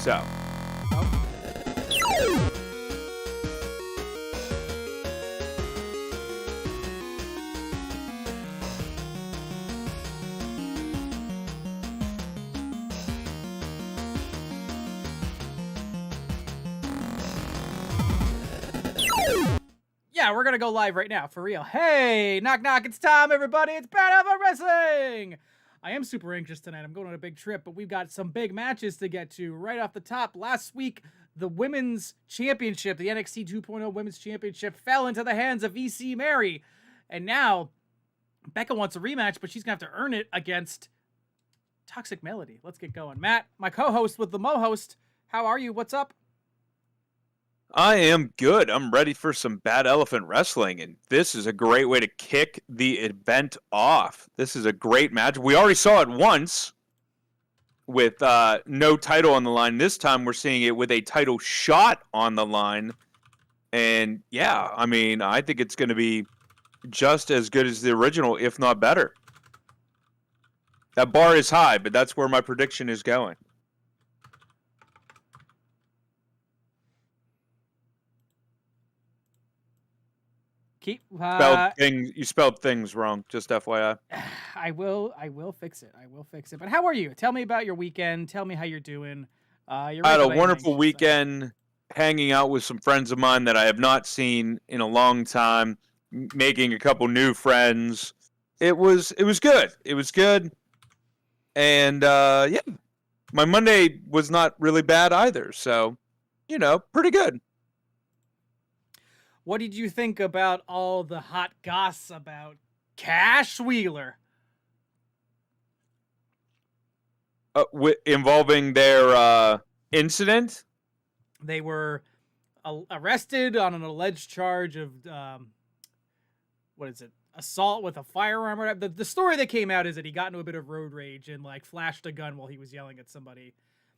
So. Yeah, we're going to go live right now, for real. Hey, knock, knock, it's Tom, everybody. It's Bad Alpha Wrestling. I am super anxious tonight. I'm going on a big trip, but we've got some big matches to get to. Right off the top, last week, the Women's Championship, the NXT 2.0 Women's Championship, fell into the hands of EC Mary. And now, Becca wants a rematch, but she's going to have to earn it against Toxic Melody. Let's get going. Matt, my co-host with the Mo-host, how are you? What's up? I am good. I'm ready for some Bad Elephant Wrestling, and this is a great way to kick the event off. This is a great match. We already saw it once with no title on the line. This time we're seeing it with a title shot on the line. And yeah, I mean, I think it's going to be just as good as the original, if not better. That bar is high, but that's where my prediction is going. You spelled things wrong, just FYI. I will fix it. I will fix it. But how are you? Tell me about your weekend. Tell me how you're doing. I had a wonderful weekend hanging out with some friends of mine that I have not seen in a long time, making a couple new friends. It was good. It was good. And yeah, my Monday was not really bad either. So, pretty good. What did you think about all the hot goss about Cash Wheeler? Involving their incident? They were arrested on an alleged charge of, assault with a firearm. The story that came out is that he got into a bit of road rage and flashed a gun while he was yelling at somebody.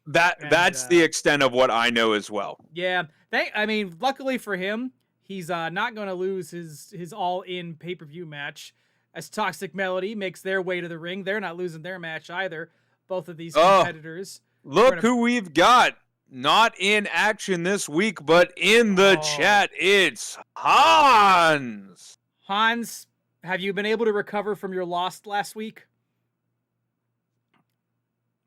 That's the extent of what I know as well. Yeah, luckily for him, he's not going to lose his all-in pay-per-view match as Toxic Melody makes their way to the ring. They're not losing their match either, both of these competitors. Look who we've got. Not in action this week, but in the chat, it's Hans. Hans, have you been able to recover from your loss last week?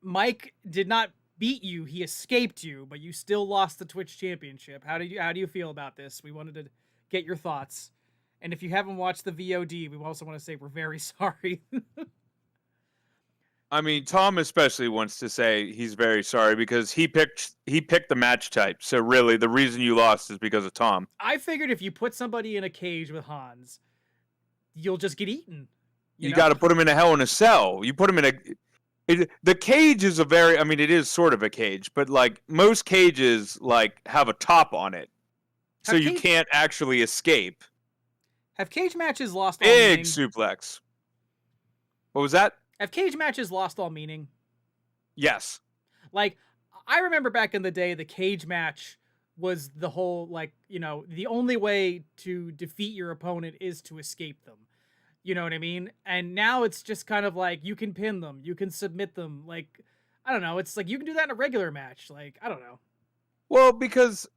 Mike did not beat you, he escaped you, but you still lost the Twitch Championship. How do you feel about this? We wanted to get your thoughts. And if you haven't watched the VOD, we also want to say we're very sorry. I mean, Tom especially wants to say he's very sorry because he picked the match type. So really, the reason you lost is because of Tom. I figured if you put somebody in a cage with Hans, you'll just get eaten. You got to put him in a Hell in a Cell. You put him in a... the cage is it is sort of a cage, but most cages have a top on it. So you can't actually escape. Have cage matches lost all meaning? Big suplex. What was that? Have cage matches lost all meaning? Yes. I remember back in the day, the cage match was the whole, the only way to defeat your opponent is to escape them. You know what I mean? And now it's just kind of you can pin them, you can submit them. I don't know. It's you can do that in a regular match. I don't know. Well, because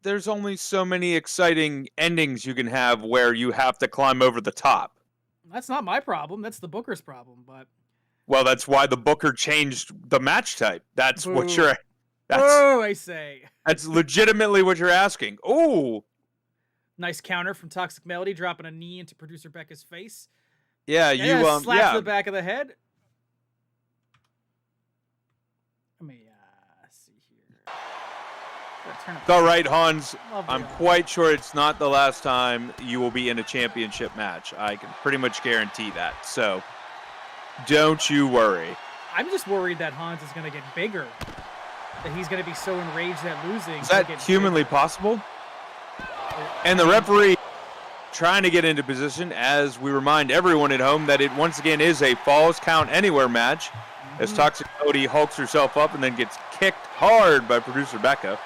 there's only so many exciting endings you can have where you have to climb over the top. That's not my problem. That's the Booker's problem. But well, that's why the Booker changed the match type. That's Boo. what you're... I say. That's legitimately what you're asking. Oh. Nice counter from Toxic Melody, dropping a knee into producer Becca's face. Yeah, slap to the back of the head. Let me see here. It's all right, Hans. I'm quite sure it's not the last time you will be in a championship match. I can pretty much guarantee that. So, don't you worry. I'm just worried that Hans is going to get bigger. That he's going to be so enraged at losing. Is that humanly possible? And the referee trying to get into position as we remind everyone at home that it once again is a Falls Count Anywhere match as Toxic Melody hulks herself up and then gets kicked hard by producer Becca.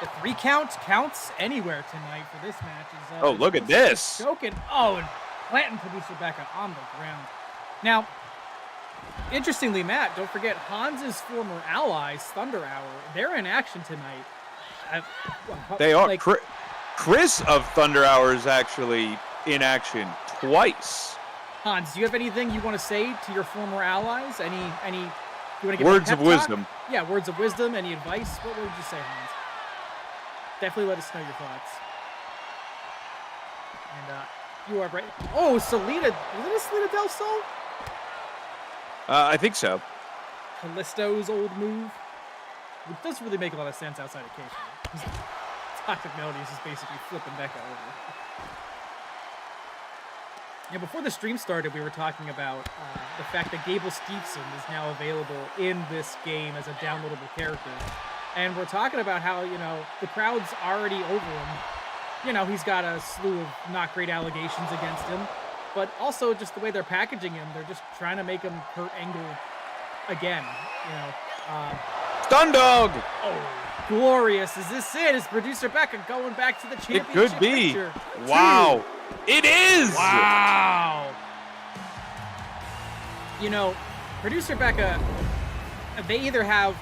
The 3 count counts anywhere tonight for this match. Look at this. Choking. And planting producer Becca on the ground. Now, Interestingly, Matt, don't forget Hans's former allies, Thunder Hour. They're in action tonight. They are. Chris of Thunder Hour is actually in action twice. Hans, do you have anything you want to say to your former allies? Any you want to give words a pep of wisdom? Talk? Yeah, words of wisdom. Any advice? What would you say, Hans? Definitely let us know your thoughts. And you are right. Oh, Salida. Was it a Salida Del Sol? I think so. Callisto's old move. It does really make a lot of sense outside of Cage. Toxic Melody is just basically flipping Becca over. Yeah, before the stream started, we were talking about the fact that Gable Steveson is now available in this game as a downloadable character. And we're talking about how, the crowd's already over him. He's got a slew of not great allegations against him. But also just the way they're packaging him, they're just trying to make him Kurt Angle again. Stun Dog! Oh, glorious. Is this it? Is producer Becca going back to the championship It could be. picture? Wow. It is! Wow. Producer Becca, they either have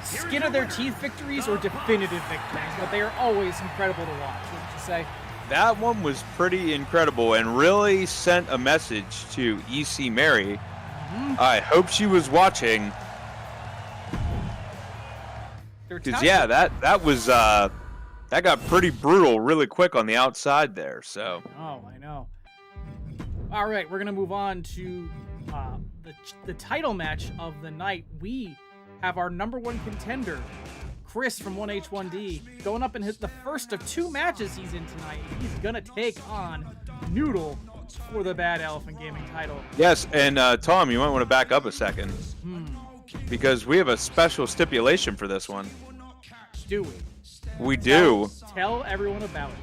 skin of their teeth victories or definitive victories, but they are always incredible to watch, wouldn't you say? That one was pretty incredible and really sent a message to EC Mary. Mm-hmm. I hope she was watching. Because that was that got pretty brutal really quick on the outside there. So. Oh, I know. All right, we're gonna move on to the title match of the night. We have our number one contender, Chris from 1H1D, going up in the first of two matches he's in tonight. He's gonna take on Noodle for the Bad Elephant Gaming title. Yes, and Tom, you might want to back up a second. Because we have a special stipulation for this one. Do we? We do. Tell everyone about it.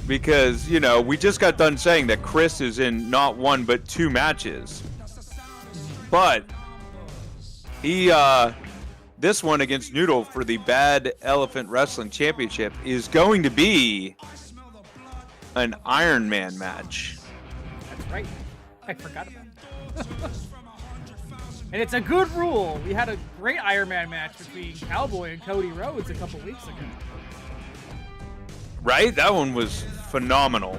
Because, we just got done saying that Chris is in not one but two matches. But this one against Noodle for the Bad Elephant Wrestling Championship is going to be an Iron Man match. That's right. I forgot about that. And it's a good rule. We had a great Iron Man match between Cowboy and Cody Rhodes a couple weeks ago. Right? That one was phenomenal.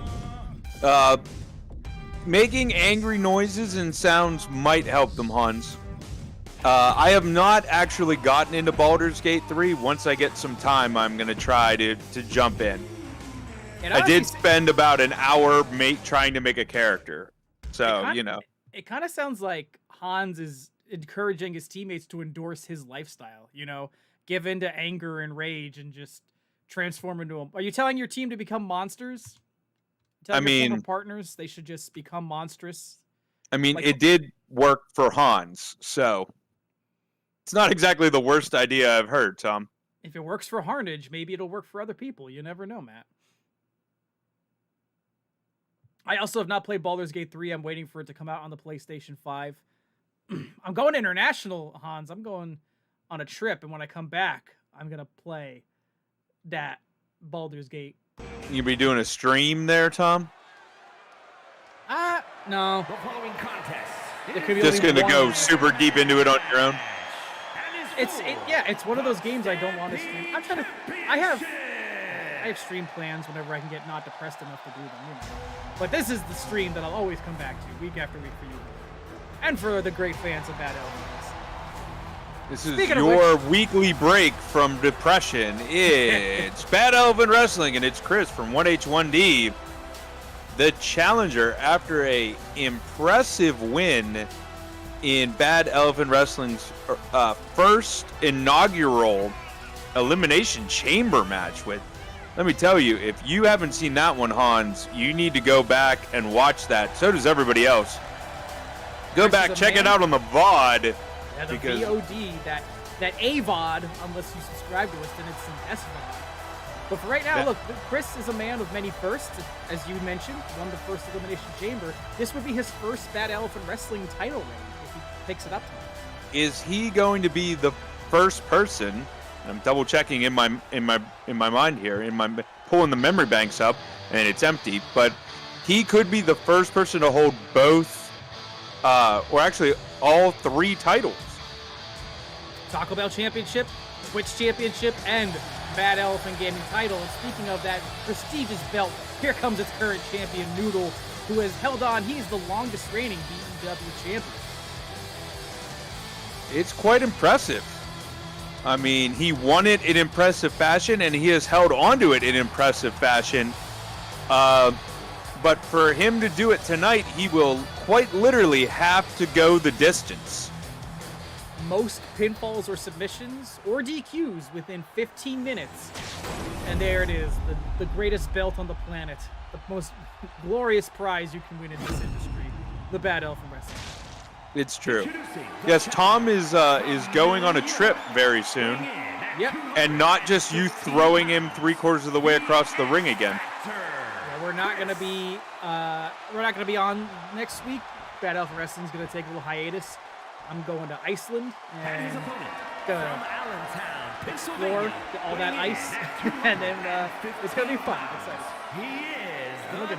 Making angry noises and sounds might help them, Hans. I have not actually gotten into Baldur's Gate 3. Once I get some time, I'm going to try to jump in. I did spend about an hour trying to make a character. So, It kind of sounds like Hans is encouraging his teammates to endorse his lifestyle, give in to anger and rage and just transform into them. Are you telling your team to become monsters? Your partners, they should just become monstrous? It did work for Hans, so it's not exactly the worst idea I've heard, Tom. If it works for Harnage, maybe it'll work for other people. You never know, Matt. I also have not played Baldur's Gate 3. I'm waiting for it to come out on the PlayStation 5. I'm going international, Hans. I'm going on a trip, and when I come back, I'm going to play that Baldur's Gate. You be doing a stream there, Tom? No. The following contest. Just going to go super deep into it on your own? It's one of those games I don't want to stream. I have stream plans whenever I can get not depressed enough to do them, But this is the stream that I'll always come back to week after week for you. And for the great fans of Bad Elephants. This is your weekly break from depression. It's Bad Elephant Wrestling, and it's Chris from 1H1D, the challenger after a impressive win in Bad Elephant Wrestling's first inaugural Elimination Chamber match. Let me tell you, if you haven't seen that one, Hans, you need to go back and watch that. So does everybody else. Go back, check it out on the VOD. Yeah, the VOD, that AVOD, unless you subscribe to us, then it's an SVOD. But for right now, look, Chris is a man of many firsts, as you mentioned, won the first Elimination Chamber. This would be his first Bad Elephant Wrestling title reign if he picks it up tonight. Is he going to be the first person? I'm double checking in my mind here, pulling the memory banks up, and it's empty. But he could be the first person to hold both or actually all 3 titles. Taco Bell Championship, Twitch Championship, and Bad Elephant Gaming title. And speaking of that prestigious belt, here comes its current champion, Noodle, who has held on. He's the longest reigning B.E.W champion. It's quite impressive. I mean, he won it in impressive fashion, and he has held onto it in impressive fashion. But for him to do it tonight, he will quite literally have to go the distance. Most pinfalls or submissions or DQs within 15 minutes. And there it is, the greatest belt on the planet. The most glorious prize you can win in this industry. The Bad Elephant Wrestling. It's true. Yes, Thom is going on a trip very soon. Yep. And not just you throwing him 3/4 of the way across the ring again. Yeah, we're not gonna be on next week. Bad Elephant Wrestling's gonna take a little hiatus. I'm going to Iceland and gonna explore all that ice, and then it's gonna be fun.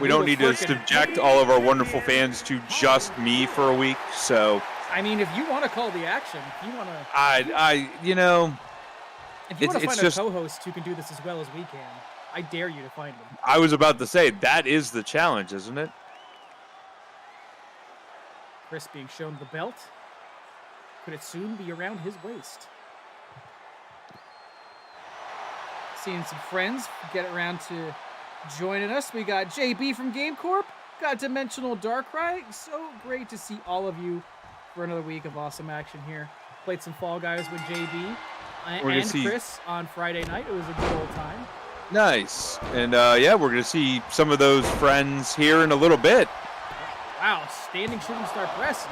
We don't need to subject all of our wonderful fans to just me for a week, so. I mean, if you want to call the action, if you want to. You know. If you want to find a co-host who can do this as well as we can, I dare you to find them. I was about to say, that is the challenge, isn't it? Chris being shown the belt. Could it soon be around his waist? Seeing some friends get around to joining us. We got JB from Game Corp. Got Dimensional Darkrai. So great to see all of you for another week of awesome action here. Played some Fall Guys with JB and Chris on Friday night. It was a good old time. Nice. And yeah, we're going to see some of those friends here in a little bit. Wow, standing shooting star press.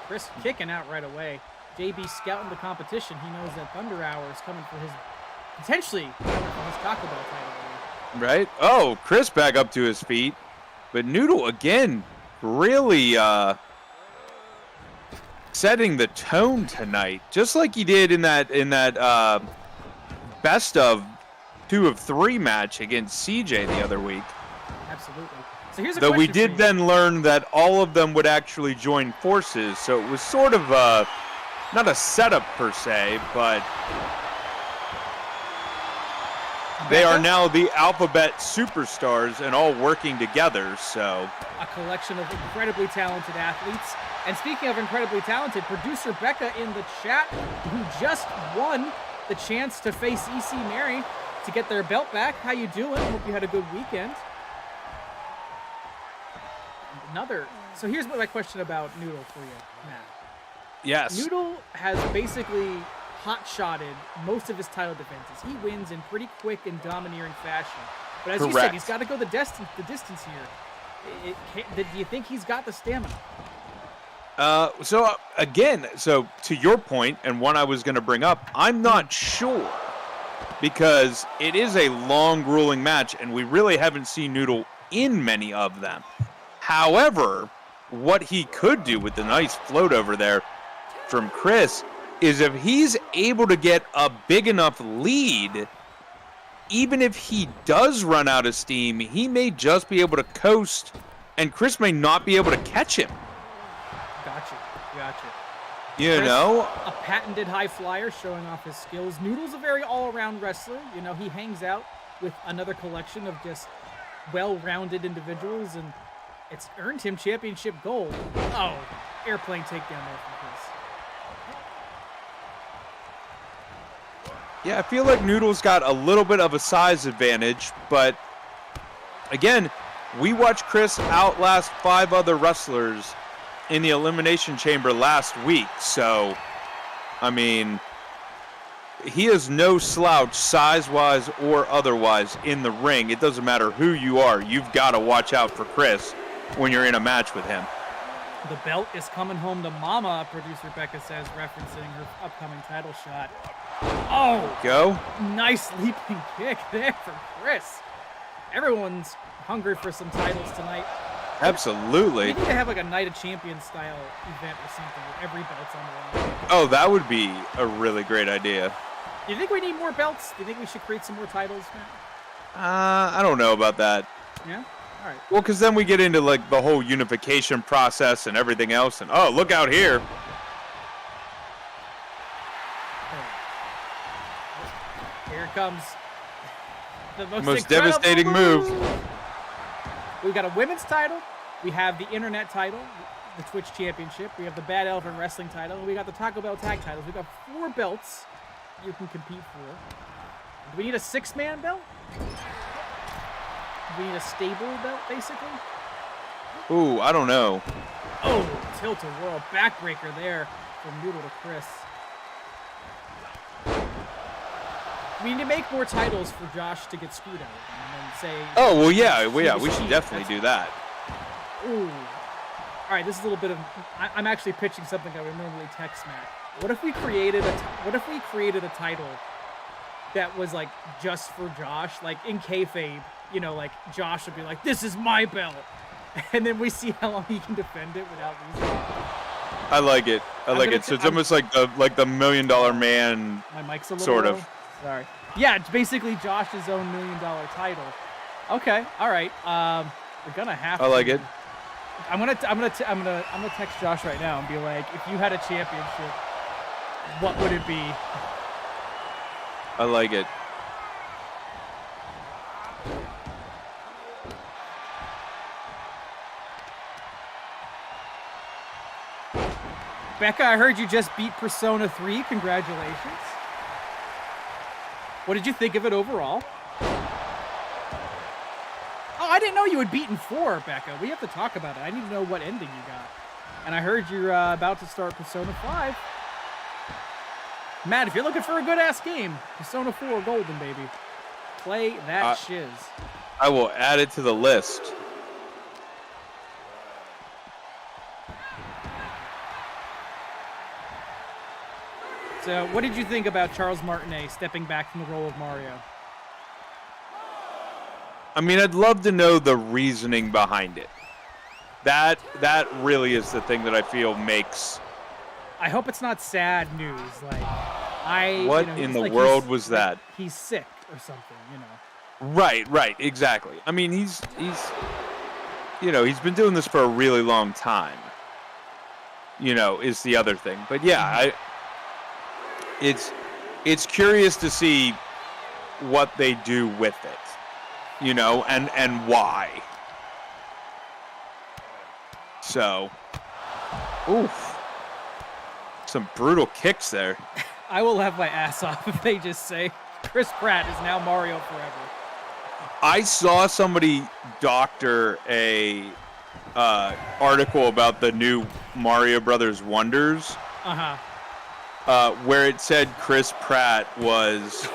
Chris kicking out right away. JB scouting the competition. He knows that Thunder Hour is coming for his, potentially coming for his Taco Bell title. Right? Oh, Chris back up to his feet. But Noodle, again, really setting the tone tonight. Just like he did in that best of 2 of 3 match against CJ the other week. Absolutely. So here's a Though we question did then learn that all of them would actually join forces, so it was sort of not a setup per se, but they are now the Alphabet Superstars and all working together, so. A collection of incredibly talented athletes. And speaking of incredibly talented, producer Becca in the chat, who just won the chance to face EC Mary to get their belt back. How you doing? Hope you had a good weekend. So here's my question about Noodle for you, Matt. Yes. Noodle has basically hot-shotted most of his title defenses. He wins in pretty quick and domineering fashion. But as you said, he's got to go the distance here. Do you think he's got the stamina? So to your point, and one I was going to bring up, I'm not sure. Because it is a long, grueling match, and we really haven't seen Noodle in many of them. However, what he could do with the nice float over there from Chris is if he's able to get a big enough lead, even if he does run out of steam, he may just be able to coast, and Chris may not be able to catch him. Gotcha. You Chris, know? A patented high flyer showing off his skills. Noodle's a very all-around wrestler. You know, he hangs out with another collection of just well-rounded individuals, and it's earned him championship gold. Oh, airplane takedown there from Chris. Yeah, I feel like Noodle's got a little bit of a size advantage, but again, we watched Chris outlast 5 other wrestlers in the Elimination Chamber last week, so, I mean, he is no slouch size-wise or otherwise in the ring. It doesn't matter who you are. You've got to watch out for Chris when you're in a match with him. The belt is coming home to Mama, producer Becca says, referencing her upcoming title shot. Oh! Go. Nice leaping kick there from Chris. Everyone's hungry for some titles tonight. Absolutely. We need to have like a Night of Champions style event or something where every belt's on the line. Oh, that would be a really great idea. Do you think we need more belts? Do you think we should create some more titles, Matt? I don't know about that. Yeah? All right. Well, because then we get into like the whole unification process and everything else, and oh, look out here! Here comes the most devastating move. We've got a women's title. We have the internet title, the Twitch Championship. We have the Bad Elephant Wrestling title, and we got the Taco Bell tag titles. We've got 4 belts you can compete for. Do we need a 6-man belt? Do we need a stable belt, basically? Ooh, I don't know. Oh, tilt-a-whirl backbreaker there from Noodle to Chris. We need to make more titles for Josh to get screwed out of them, and then say... Oh, well, yeah, we should definitely do that. Ooh. All right, this is a little bit of... I'm actually pitching something I would normally text Matt. What if we created a title that was, like, just for Josh? Like, in kayfabe, you know, like, Josh would be like, this is my belt. And then we see how long he can defend it without losing it. I like it. I like it. So it's almost like the $1 Million Man. My mic's a little sort low. of. Sorry. Yeah, it's basically Josh's own $1 million title. Okay. All right. We're gonna have to. I like it. I'm gonna text Josh right now and be like, if you had a championship, what would it be? I like it. Becca, I heard you just beat Persona 3. Congratulations. What did you think of it overall? Oh, I didn't know you had beaten 4, Becca. We have to talk about it. I need to know what ending you got. And I heard you're about to start Persona 5. Matt, if you're looking for a good-ass game, Persona 4 Golden, baby. Play that shiz. I will add it to the list. So, what did you think about Charles Martinet stepping back from the role of Mario? I mean, I'd love to know the reasoning behind it. That really is the thing that I feel makes. I hope it's not sad news. Like, what in the world was that? He's sick or something, you know. Right, exactly. I mean, he's been doing this for a really long time. You know, is the other thing. But yeah, it's curious to see what they do with it, you know, and why. So, oof, some brutal kicks there. I will laugh my ass off if they just say Chris Pratt is now Mario forever. I saw somebody doctor a article about the new Mario Brothers Wonders. Where it said Chris Pratt was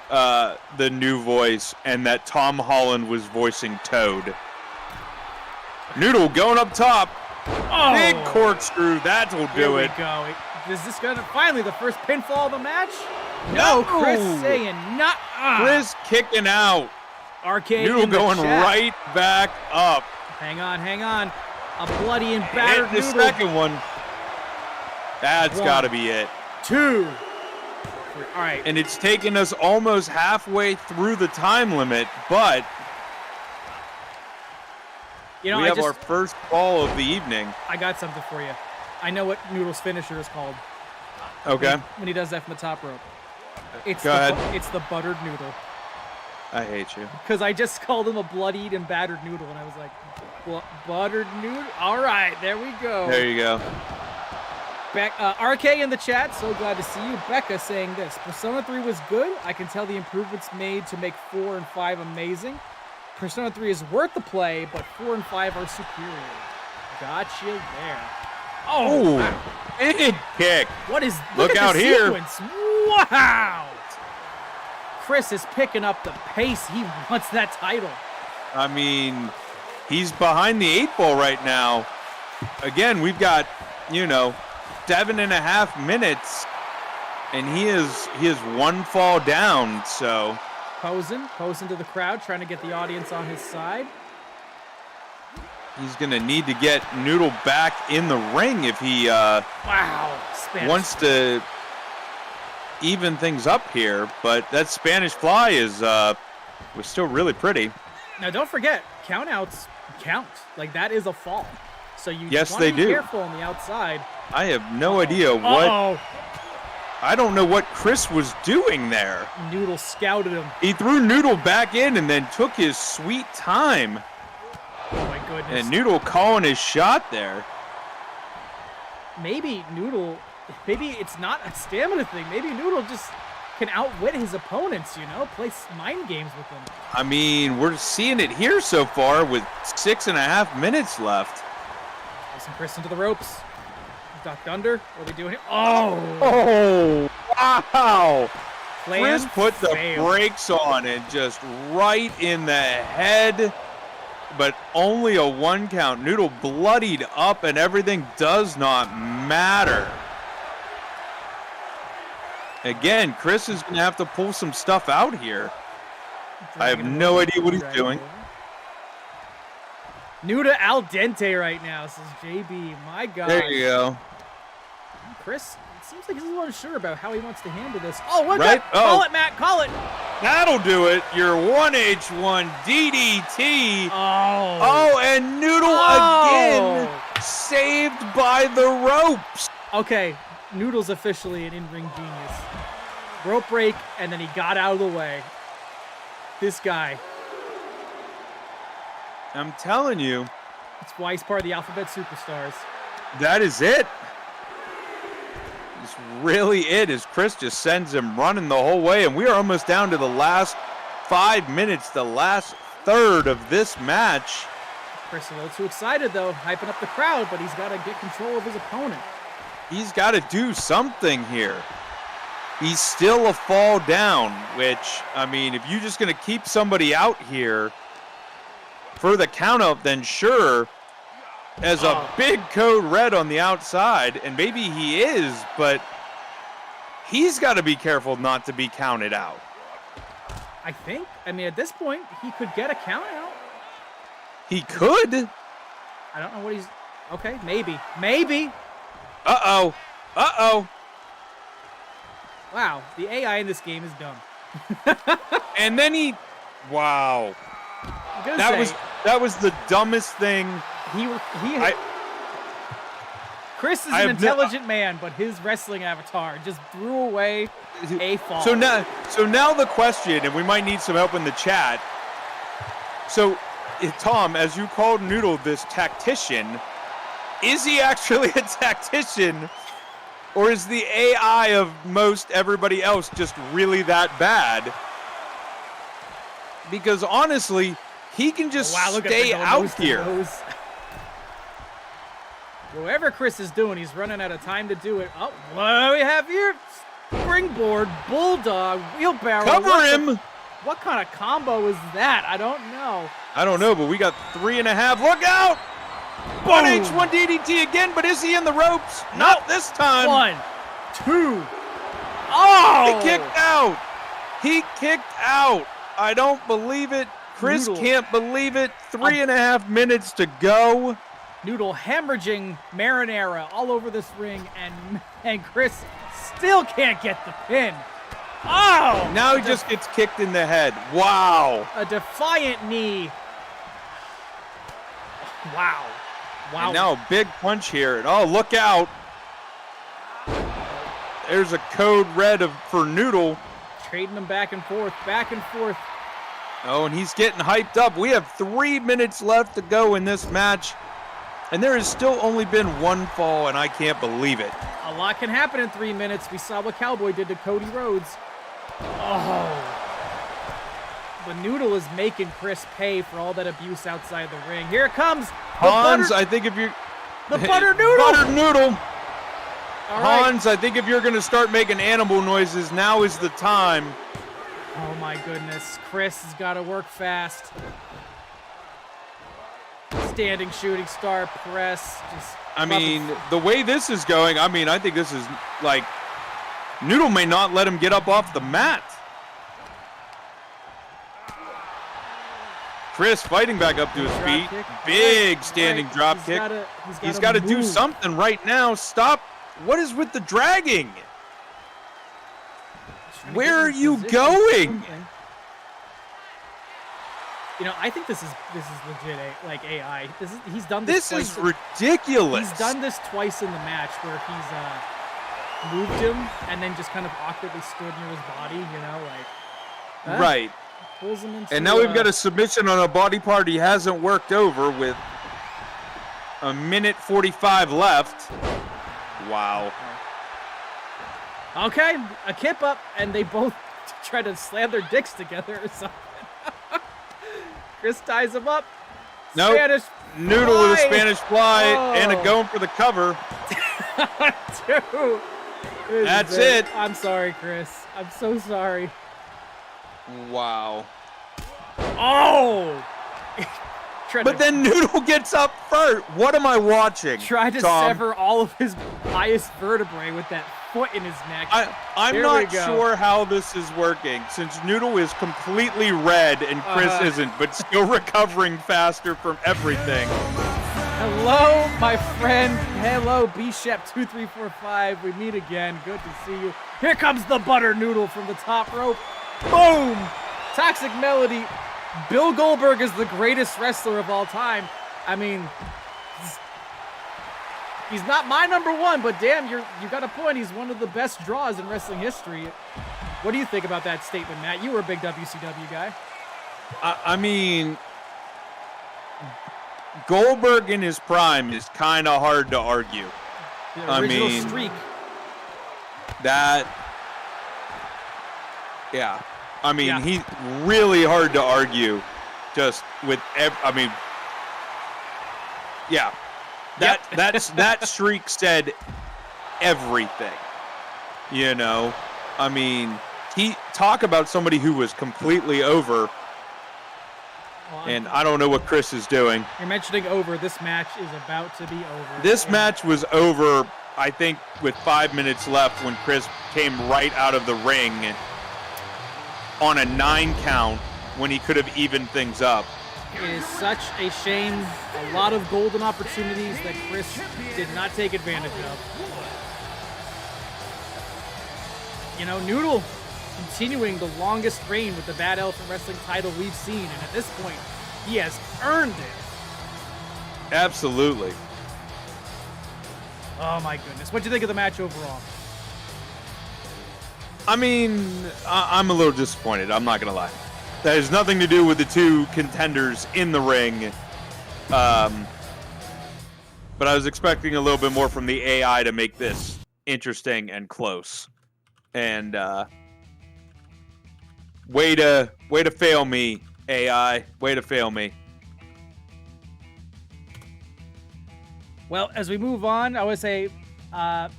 the new voice and that Tom Holland was voicing Toad. Noodle going up top. Oh. Big corkscrew. That'll do it. Here we go. Is this going to finally the first pinfall of the match? No, Chris saying not. Chris kicking out. Arcade. Noodle going right back up. Hang on. A bloody and battered Hit the Noodle. second one. That's got to be it. 2. 3. All right. And it's taken us almost halfway through the time limit, but we have our first fall of the evening. I got something for you. I know what Noodle's finisher is called. Okay. When he does that from the top rope. Go ahead. It's the buttered noodle. I hate you. Because I just called him a bloodied and battered noodle, and I was like, buttered noodle? All right, there we go. There you go. RK in the chat, so glad to see you. Becca saying this, Persona 3 was good. I can tell the improvements made to make 4 and 5 amazing. Persona 3 is worth the play, but 4 and 5 are superior. Gotcha there. Oh, wow. Big kick. Look out at here. Sequence. Wow. Chris is picking up the pace. He wants that title. I mean, he's behind the 8 ball right now. Again, we've got, 7.5 minutes, and he is 1 fall down. So posing to the crowd, trying to get the audience on his side. He's gonna need to get Noodle back in the ring if he wants to even things up here. But that Spanish Fly was still really pretty. Now don't forget, countouts count. Like, that is a fall. So you Yes, want to they be do. careful on the outside. I have no idea what. Uh-oh. I don't know what Chris was doing there. Noodle scouted him. He threw Noodle back in and then took his sweet time. Oh my goodness. And Noodle calling his shot there. Maybe Noodle, maybe it's not a stamina thing. Maybe Noodle just can outwit his opponents, you know, play mind games with them. I mean, we're seeing it here so far with 6.5 minutes left. Tossing Chris into the ropes. Ducked under. What are we doing here? Oh! Oh, wow. Chris put the failed. brakes on and just right in the head, but only a 1 count. Noodle bloodied up and everything does not matter. Again, Chris is going to have to pull some stuff out here. I have no idea what he's doing. Nuda al dente right now, says JB. My God. There you go. Chris, it seems like he's a little unsure about how he wants to handle this. Oh, what Right? the? Call it, Matt. Call it. That'll do it. Your 1H1 DDT. Oh. Oh, and Noodle again saved by the ropes. Okay, Noodle's officially an in-ring genius. Rope break, and then he got out of the way. This guy. I'm telling you. That's why he's part of the Alphabet Superstars. That is it. It's really it, as Chris just sends him running the whole way, and we are almost down to the last 5 minutes, the last third of this match. Chris a little too excited, though, hyping up the crowd, but he's got to get control of his opponent. He's got to do something here. He's still a fall down, which, I mean, if you're just going to keep somebody out here for the count up, then sure. As a big code red on the outside, and maybe he is, but he's got to be careful not to be counted out. I think, I mean, at this point, he could get a count out. He could. I don't know what he's, okay, maybe. Maybe. Uh-oh. Uh-oh. Wow, the AI in this game is dumb. And then wow. That was the dumbest thing. Chris is an intelligent man, but his wrestling avatar just threw away a fall. So now the question, and we might need some help in the chat. So, Tom, as you called Noodle this tactician, is he actually a tactician, or is the AI of most everybody else just really that bad? Because honestly, he can just stay out here. Whatever Chris is doing, he's running out of time to do it. Oh, what do we have here? Springboard, bulldog, wheelbarrow. Cover him! What kind of combo is that? I don't know. I don't know, but we got 3.5. Look out! 1H1 DDT again, but is he in the ropes? Not this time. 1, 2. Oh! He kicked out. He kicked out. I don't believe it. Chris can't believe it. 3.5 minutes to go. Noodle hemorrhaging marinara all over this ring, and Chris still can't get the pin. Oh! Now he just gets kicked in the head. Wow. A defiant knee. Wow. Wow. And now a big punch here. And oh, look out. There's a code red for Noodle. Trading them back and forth, back and forth. Oh, and he's getting hyped up. We have 3 minutes left to go in this match. And there has still only been 1 fall, and I can't believe it. A lot can happen in 3 minutes. We saw what Cowboy did to Cody Rhodes. Oh. The Noodle is making Chris pay for all that abuse outside the ring. Here it comes. Hans, I think if you're... The butter noodle. Butter noodle. Hans, I think if you're going to start making animal noises, now is the time. Oh, my goodness. Chris has got to work fast. Standing shooting star press. I mean, the way this is going, I mean, I think this is like... Noodle may not let him get up off the mat. Chris fighting back up to his feet. Big standing drop kick. He's got to do something right now. Stop. What is with the dragging? Where are you going? I think this is legit like AI. He's done this. This is ridiculous. He's done this twice in the match where he's moved him and then just kind of awkwardly stood near his body. Right. Pulls him into. And now we've got a submission on a body part he hasn't worked over with a minute 45 left. Wow. Okay, a kip up, and they both try to slam their dicks together or something. Chris ties him up. Nope. Spanish Noodle fly. with a Spanish fly and Oh. going for the cover. Dude, this That's is it. I'm sorry, Chris. I'm so sorry. Wow. Oh! But then Noodle gets up first. What am I watching? Tried to Tom? sever all of his highest vertebrae with that foot in his neck. I'm There not we go. sure how this is working, since Noodle is completely red and Chris isn't, but still recovering faster from everything. Hello, my friend. Hello, B.E.W. 2345. We meet again. Good to see you. Here comes the butter noodle from the top rope. Boom! Toxic Melody. Bill Goldberg is the greatest wrestler of all time. I mean, he's not my number one, but damn, you got a point. He's one of the best draws in wrestling history. What do you think about that statement, Matt? You were a big WCW guy. I mean, Goldberg in his prime is kind of hard to argue. The original streak. Yeah. I mean, he's really hard to argue just with, yeah. That streak said everything, I mean, talk about somebody who was completely over, and I don't know what Chris is doing. You're mentioning over. This match is about to be over. This match was over, I think, with 5 minutes left when Chris came right out of the ring on a 9 count when he could have evened things up. It is such a shame. A lot of golden opportunities that Chris did not take advantage of. Noodle continuing the longest reign with the Bad Elephant Wrestling title we've seen, and at this point, he has earned it. Absolutely. Oh my goodness. What'd you think of the match overall? I mean, I'm a little disappointed. I'm not going to lie. That has nothing to do with the two contenders in the ring. But I was expecting a little bit more from the AI to make this interesting and close. And way to fail me, AI. Way to fail me. Well, as we move on, I would say, sorry,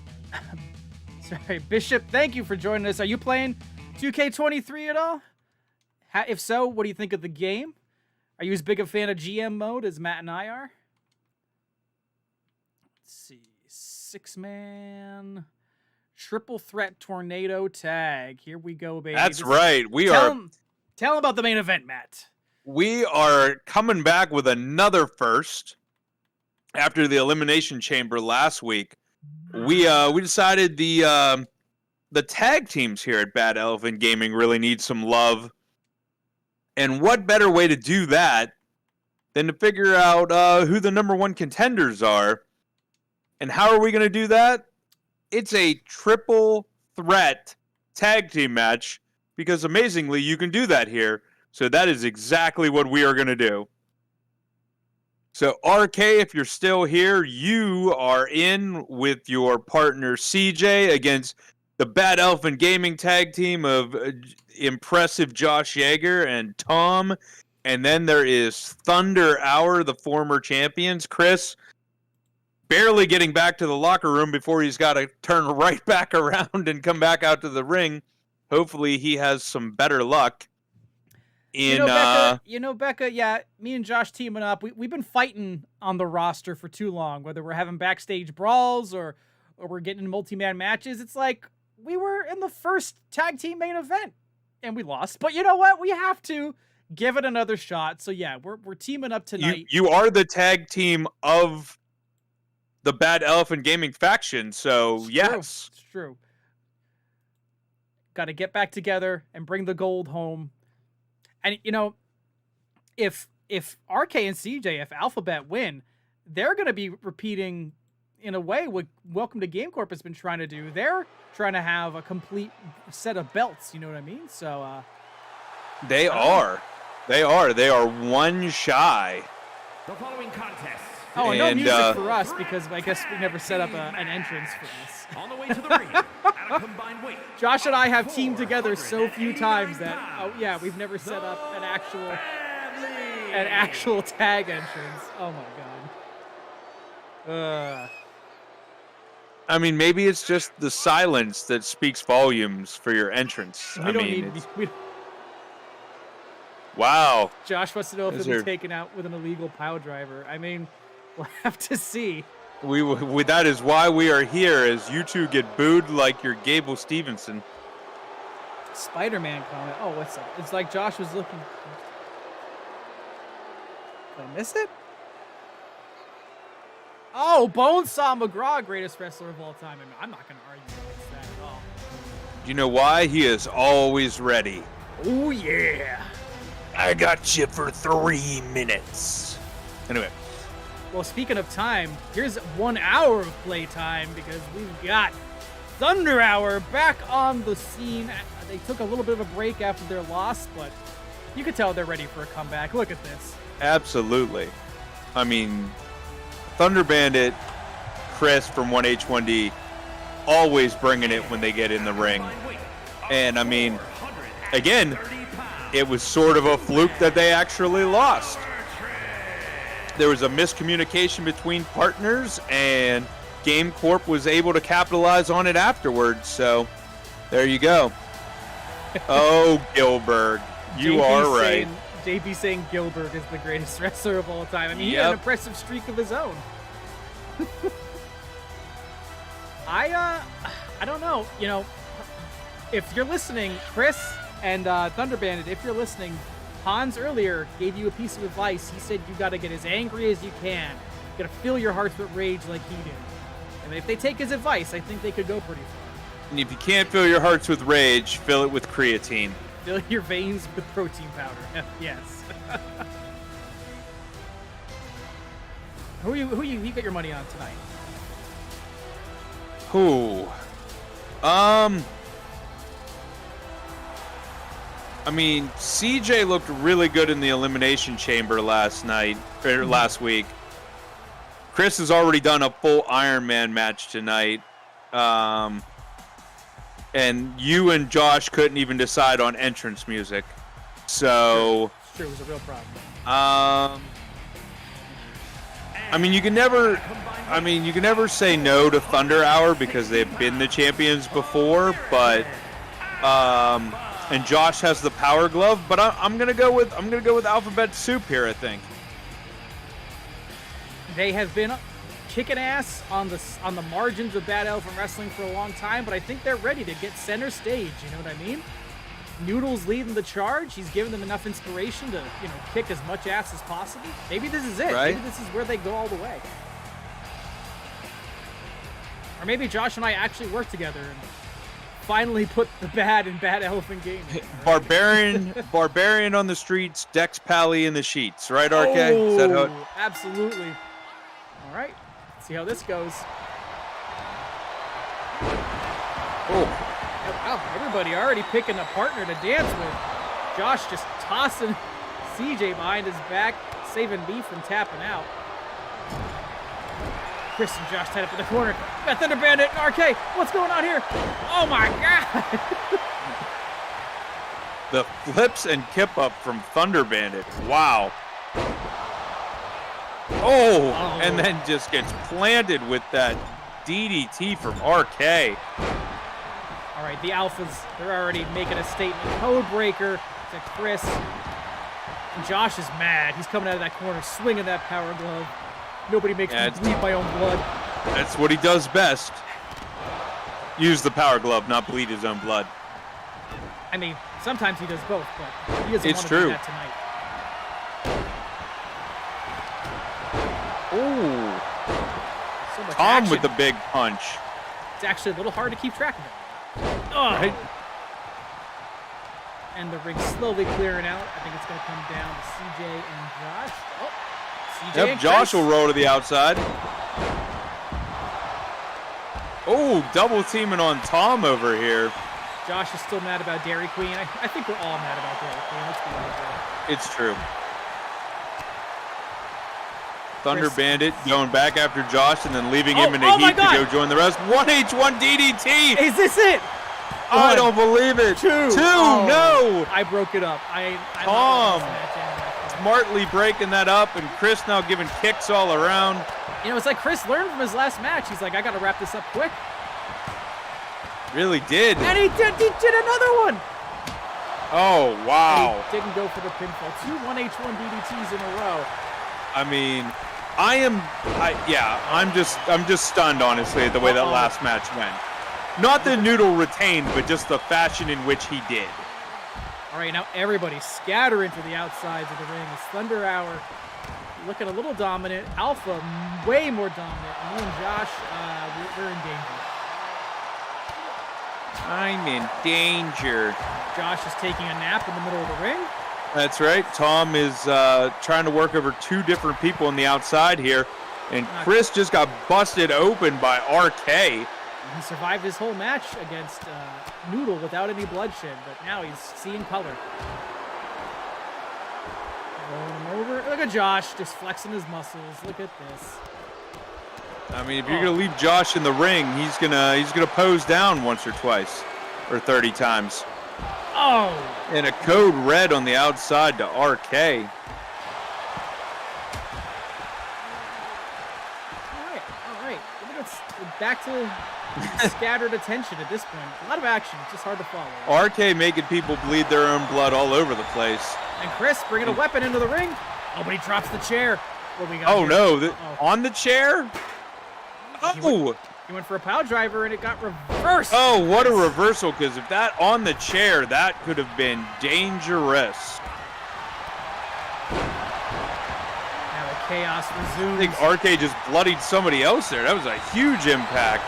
Bishop, thank you for joining us. Are you playing 2K23 at all? If so, what do you think of the game? Are you as big a fan of GM mode as Matt and I are? Let's see. 6-man triple threat tornado tag. Here we go, baby. That's right. Tell them about the main event, Matt. We are coming back with another first. After the Elimination Chamber last week, we decided the tag teams here at Bad Elephant Gaming really need some love. And what better way to do that than to figure out who the number one contenders are? And how are we going to do that? It's a triple threat tag team match, because amazingly, you can do that here. So that is exactly what we are going to do. So RK, if you're still here, you are in with your partner CJ against the Bad Elephant Gaming tag team of impressive Josh Yeager and Tom. And then there is Thunder Hour, the former champions. Chris, barely getting back to the locker room before he's got to turn right back around and come back out to the ring. Hopefully he has some better luck. Becca, yeah, me and Josh teaming up. We've been fighting on the roster for too long, whether we're having backstage brawls or we're getting multi-man matches. It's like we were in the first tag team main event and we lost. But you know what? We have to give it another shot. So yeah, we're teaming up tonight. You are the tag team of the Bad Elephant Gaming faction, so yes. It's true. Got to get back together and bring the gold home. And, if RK and CJ, if Alphabet win, they're going to be repeating in a way what Welcome to Game Corp has been trying to do. They're trying to have a complete set of belts. You know what I mean? So they are one shy. The following contest. Oh, and no music for us because I guess we never set up an entrance for this. On the way to the ring, at a combined weight. Josh and I have teamed together so few times that we've never set up an actual tag entrance. Oh my god. I mean, maybe it's just the silence that speaks volumes for your entrance. Wow. Josh wants to know if it'll be taken out with an illegal power driver. I mean, we'll have to see. That is why we are here, as you two get booed like you're Gable Stevenson. Spider-Man comment. Oh, what's up? It's like Josh was looking. Did I miss it? Oh, Bonesaw McGraw, greatest wrestler of all time. I mean, I'm not going to argue against that at all. You know why? He is always ready. Oh, yeah. I got you for 3 minutes. Anyway. Well, speaking of time, here's 1 hour of playtime because we've got Thunder Hour back on the scene. They took a little bit of a break after their loss, but you can tell they're ready for a comeback. Look at this. Absolutely. I mean, Thunder Bandit, Chris from 1H1D, always bringing it when they get in the ring. And, I mean, again, it was sort of a fluke that they actually lost. There was a miscommunication between partners, and Game Corp was able to capitalize on it afterwards. So, there you go. Oh, Gilbert, you are right. JP saying Gilbert is the greatest wrestler of all time. I mean, he had an impressive streak of his own. I don't know. You know, if you're listening, Chris and Thunder Bandit, if you're listening, Hans earlier gave you a piece of advice. He said you got to get as angry as you can. You got to fill your hearts with rage like he did. And if they take his advice, I think they could go pretty far. And if you can't fill your hearts with rage, fill it with creatine. Fill your veins with protein powder. Yes. Who you got your money on tonight? Who? I mean, CJ looked really good in the Elimination Chamber last week. Chris has already done a full Iron Man match tonight. And you and Josh couldn't even decide on entrance music. So, sure, it was a real problem. I mean, you can never say no to Thunder Hour because they've been the champions before, but and Josh has the Power Glove, but I'm gonna go with Alphabet Soup here. I think they have been kicking ass on the margins of Bad Elephant Wrestling for a long time, but I think they're ready to get center stage. You know what I mean? Noodle's leading the charge. He's giving them enough inspiration to kick as much ass as possible. Maybe this is it. Right? Maybe this is where they go all the way. Or maybe Josh and I actually work together and finally put the bad in Bad Elephant game. Barbarian on the streets, Dex Pally in the sheets. Right, RK? Is that how absolutely. All right. Let's see how this goes. Oh. Wow, everybody already picking a partner to dance with. Josh just tossing CJ behind his back, saving me from tapping out. Chris and Josh tied up in the corner. Got Thunder Bandit and RK. What's going on here? Oh my God! The flips and kip up from Thunder Bandit. Wow. Oh, and then just gets planted with that DDT from RK. All right, the Alphas, they're already making a statement. Codebreaker to Chris. And Josh is mad. He's coming out of that corner, swinging that Power Glove. Nobody makes me bleed my own blood. That's what he does best. Use the Power Glove, not bleed his own blood. I mean, sometimes he does both, but he doesn't want to do that tonight. Ooh. So much Thom action. with the big punch. It's actually a little hard to keep track of it. Oh. Right? And the ring slowly clearing out. I think it's going to come down to CJ and Josh. Oh, CJ Yep, and Josh Chris. will roll to the outside. Oh, double teaming on Thom over here. Josh is still mad about Dairy Queen. I think we're all mad about Dairy Queen. Let's be honest. It's true. Thunder Chris. Bandit going back after Josh and then leaving him in a my heat to God. go join the rest. 1H1 DDT. Is this it? I don't believe it. Two. Oh. No. I broke it up. I'm Thom. not letting this match end. Smartly breaking that up, and Chris now giving kicks all around. You know, it's like Chris learned from his last match. He's like, I got to wrap this up quick. Really did. And he did another one. Oh, wow. And he didn't go for the pinfall. 2 1H1 DDTs in a row. I mean, I'm just stunned, honestly, at the way that last match went. Not that Noodle retained, but just the fashion in which he did. All right, now everybody scatter into the outsides of the ring. It's Thunder Hour looking a little dominant. Alpha way more dominant. And me and Josh, we're in danger. I'm in danger. Josh is taking a nap in the middle of the ring. That's right. Thom is trying to work over 2 different people on the outside here. And Chris just got busted open by RK. He survived his whole match against Noodle without any bloodshed, but now he's seeing color. Rolling him over. Look at Josh just flexing his muscles. Look at this. I mean, if you're gonna leave Josh in the ring, he's gonna pose down once or twice, or 30 times. Oh! And a code red on the outside to RK. All right. It's back to scattered attention at this point. A lot of action. It's just hard to follow. RK making people bleed their own blood all over the place. And Chris bringing a weapon into the ring. Oh, but he drops the chair. What we got Oh here? no! On the chair? Oh! He went for a pile driver and it got reversed. Oh, what a reversal! Because if that on the chair, that could have been dangerous. Now the chaos I resumes. think RK just bloodied somebody else there. That was a huge impact.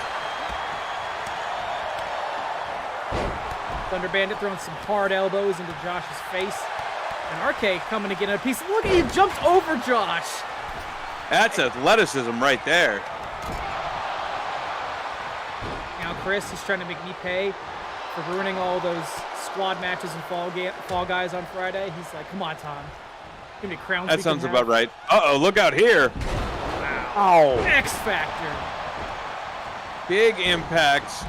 Thunder Bandit throwing some hard elbows into Josh's face. And RK coming to get a piece. Look, he jumped over Josh. That's athleticism right there. Now Chris is trying to make me pay for ruining all those squad matches and Fall Guys on Friday. He's like, come on, Thom. Give me crowns. That sounds about right. Uh-oh, look out here. Wow. X Factor. Big impacts.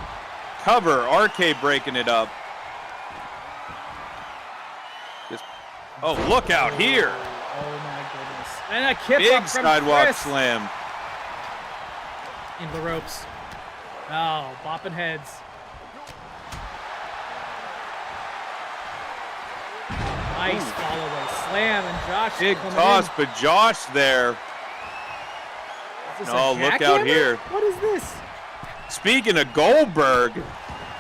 Cover. RK breaking it up. Oh, look out here. Oh, my goodness. And a kip Big up from sidewalk Chris. slam. Into the ropes. Oh, bopping heads. Nice follow-away slam, and Josh Big coming toss, in. but Josh there. Is this No, a look out jackhammer? here. What is this? Speaking of Goldberg,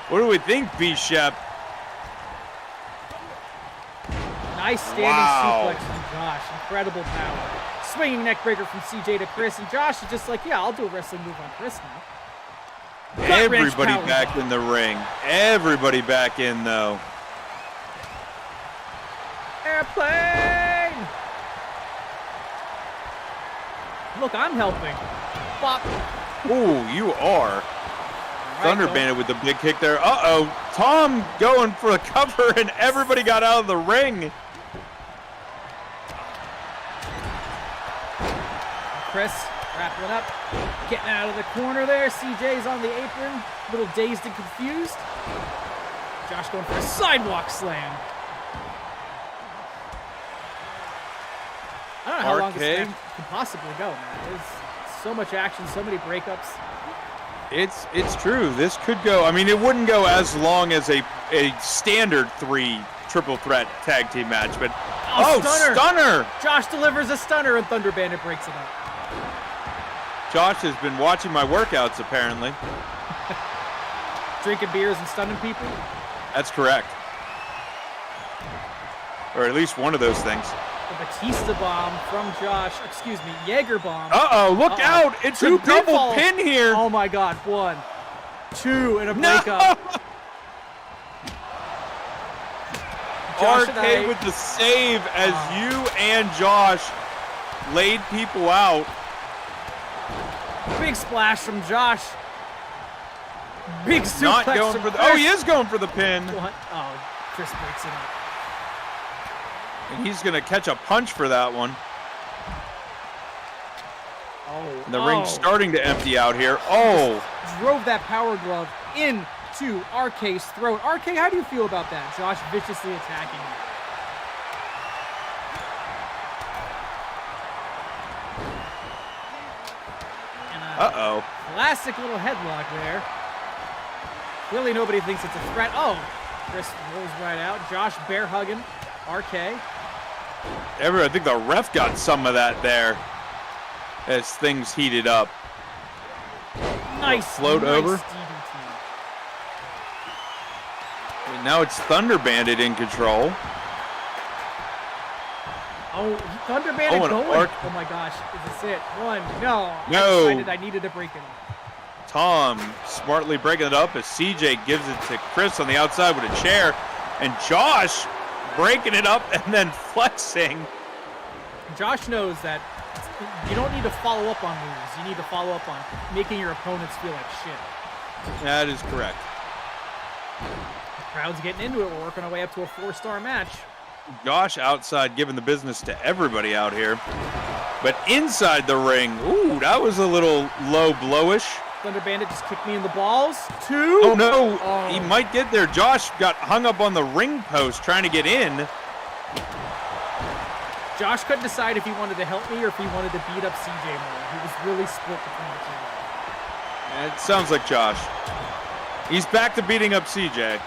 what do we think, B.E.W? Nice standing Wow. suplex from Josh. Incredible power. Swinging neck breaker from CJ to Chris, and Josh is just like, yeah, I'll do a wrestling move on Chris now. Gut wrench Everybody power back bomb. in the ring. Everybody back in, though. Airplane! Look, I'm helping. Bop. Ooh, you are. Right, Thunder go. Bandit with the big kick there. Uh-oh. Thom going for the cover, and everybody got out of the ring. Chris wrapping it up. Getting out of the corner there. CJ's on the apron. A little dazed and confused. Josh going for a sidewalk slam. I don't know how long this RK. match can possibly go, man. There's so much action, so many breakups. It's true. This could go. I mean, it wouldn't go as long as a standard 3 triple threat tag team match, but Oh, stunner! Josh delivers a stunner and Thunder Bandit breaks it up. Josh has been watching my workouts, apparently. Drinking beers and stunning people. That's correct. Or at least one of those things. The Batista bomb from Josh. Excuse me, Jaeger bomb. Uh-oh, look out! It's a 2 double pinfalls. pin here! Oh my god, 1, 2, and a No! breakup. Josh and I- RK with the save as you and Josh laid people out. Big splash from Josh. Big suplex Not going from for the. Chris. Oh, he is going for the pin. What? Oh, Chris breaks it up. And he's going to catch a punch for that one. Oh, And the ring's starting to empty out here. Oh, drove that power glove into RK's throat. RK, how do you feel about that? Josh viciously attacking you. And uh-oh. classic little headlock there. Clearly nobody thinks it's a threat. Oh, Chris rolls right out. Josh bear hugging RK. I think the ref got some of that there as things heated up. Nice. Float nice over. DDT. And now it's Thunder Bandit in control. Oh, Thunder Bandit Oh, an going. arc. Oh my gosh, is this it? One, no. No. I decided I needed to break it. Tom smartly breaking it up as CJ gives it to Chris on the outside with a chair. And Josh breaking it up and then flexing. Josh knows that you don't need to follow up on moves. You need to follow up on making your opponents feel like shit. That is correct. The crowd's getting into it. We're working our way up to a 4-star match. Josh outside giving the business to everybody out here. But inside the ring, ooh, that was a little low blowish. Thunder Bandit just kicked me in the balls. 2. Oh no, Oh. he might get there. Josh got hung up on the ring post trying to get in. Josh couldn't decide if he wanted to help me or if he wanted to beat up CJ more. He was really split between the two. It sounds like Josh. He's back to beating up CJ.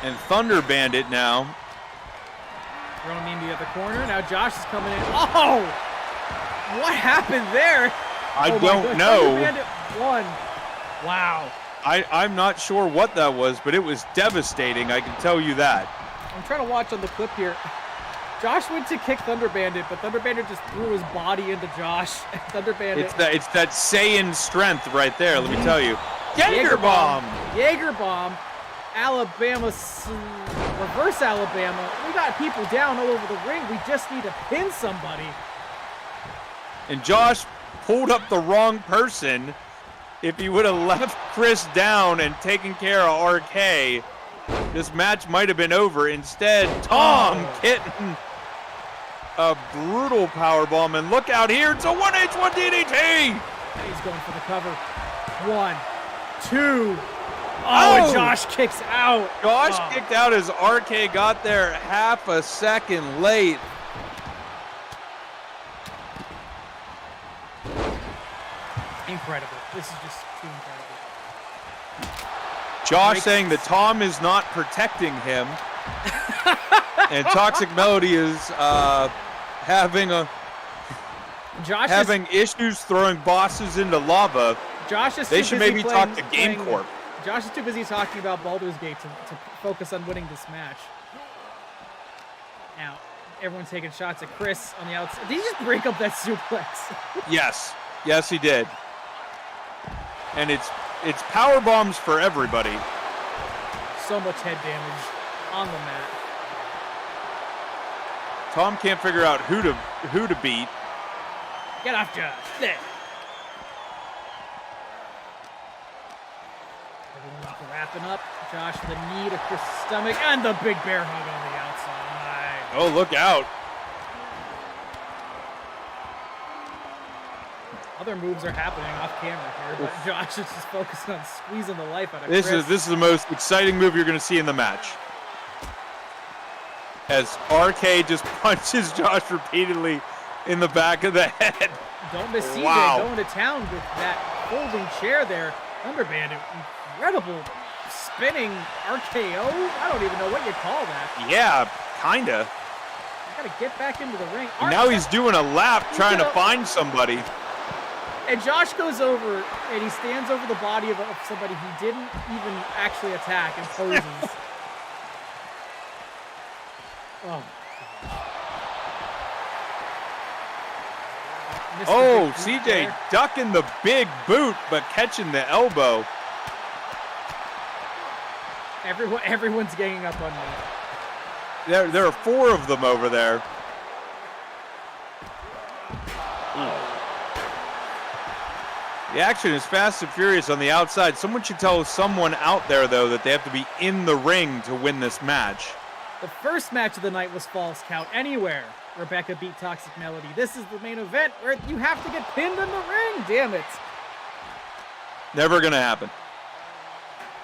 And Thunder Bandit now. Throwing me in the other corner. Now Josh is coming in. Oh! What happened there? I Oh my don't gosh, know. Thunder Bandit won. Wow. I'm not sure what that was, but it was devastating, I can tell you that. I'm trying to watch on the clip here. Josh went to kick Thunder Bandit, but Thunder Bandit just threw his body into Josh. Thunder Bandit. It's that Saiyan strength right there, let me tell you. Jaeger bomb! Jaeger bomb. Alabama, reverse Alabama. We got people down all over the ring. We just need to pin somebody. And Josh pulled up the wrong person. If he would have left Chris down and taken care of RK, this match might have been over. Instead, Tom getting a brutal powerbomb. And look out here, it's a 1H1 DDT! He's going for the cover. 1, 2. Oh, and Josh kicks out. Josh kicked out as RK got there half a second late. Incredible. This is just too incredible. Josh saying that Tom is not protecting him. And Toxic Melody is having issues throwing bosses into lava. Josh is They too should busy maybe playing- talk to Game playing- Corp. Josh is too busy talking about Baldur's Gate to focus on winning this match. Now, everyone's taking shots at Chris on the outside. Did he just break up that suplex? Yes. Yes, he did. And it's power bombs for everybody. So much head damage on the mat. Tom can't figure out who to beat. Get off Josh. There. Everyone's wrapping up. Josh, the knee to Chris' stomach, and the big bear hug on the outside. Oh, look out. Other moves are happening off camera here, but Josh is just focused on squeezing the life out of This Chris. is the most exciting move you're going to see in the match. As RK just punches Josh repeatedly in the back of the head. Don't miss CJ Wow. going to town with that folding chair there. Thunder Bandit, incredible spinning RKO. I don't even know what you call that. Yeah, kinda. You gotta get back into the ring. Now he's doing a lap trying to find somebody. And Josh goes over and he stands over the body of somebody he didn't even actually attack and poses. Oh. Missed the Oh, big boot CJ there. ducking the big boot, but catching the elbow. Everyone's ganging up on me. There are 4 of them over there. The action is fast and furious on the outside. Someone should tell someone out there, though, that they have to be in the ring to win this match. The first match of the night was Falls Count Anywhere. Rebecca beat Toxic Melody. This is the main event where you have to get pinned in the ring. Damn it. Never going to happen.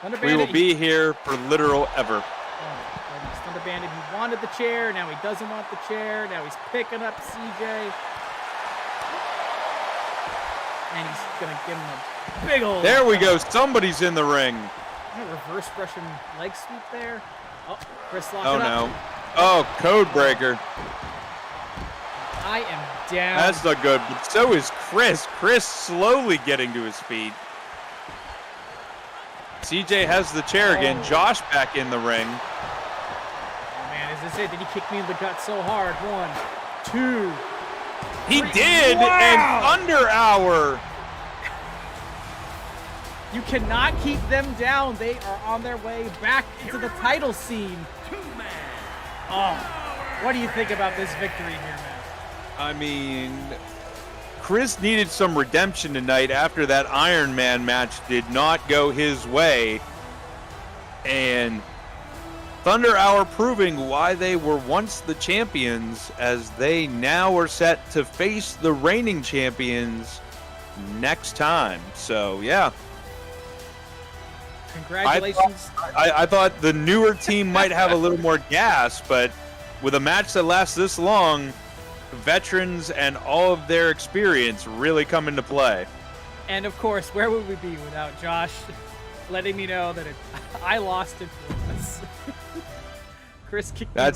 Thunder We will Bandit, be here for literal ever. Thunder Bandit, he wanted the chair. Now he doesn't want the chair. Now he's picking up CJ. And he's going to give him a big old... There we go. Somebody's in the ring. A reverse Russian leg sweep there. Oh, Chris locked Oh, it up. no. Oh, code breaker. I am down. That's not good, but so is Chris. Chris slowly getting to his feet. CJ has the chair again. Josh back in the ring. Oh, man, is this it? Did he kick me in the gut so hard? 1, 2... He 3. did, Wow! and Thunder Hour. You cannot keep them down. They are on their way back into the title scene. Oh, what do you think about this victory here, man? I mean, Chris needed some redemption tonight after that Iron Man match did not go his way. And Thunder Hour proving why they were once the champions, as they now are set to face the reigning champions next time. So, yeah. Congratulations. I thought the newer team might have a little more gas, but with a match that lasts this long, veterans and all of their experience really come into play. And of course, where would we be without Josh letting me know that I lost it for us? Chris kicked me in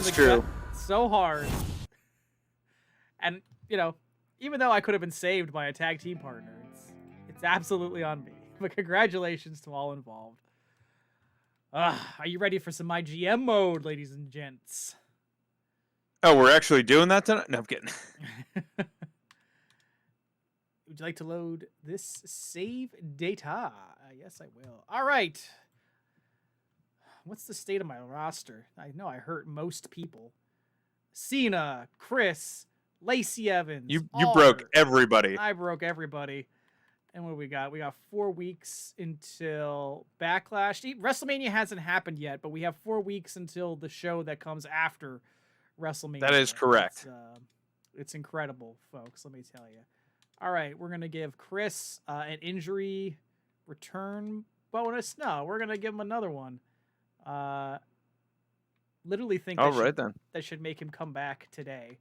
the true. gut so hard. And, you know, even though I could have been saved by a tag team partner, it's absolutely on me. But congratulations to all involved. Are you ready for some MyGM mode, ladies and gents? Oh, we're actually doing that tonight? No, I'm kidding. Would you like to load this save data? Yes, I will. All right. What's the state of my roster? I know I hurt most people. Cena, Chris, Lacey Evans. You broke everybody. I broke everybody. And what do we got? We got 4 weeks until Backlash. WrestleMania hasn't happened yet, but we have 4 weeks until the show that comes after WrestleMania. That is correct. It's incredible, folks. Let me tell you. All right, we're going to give Chris an injury return bonus. No, we're going to give him another one. Literally think that should make him come back today.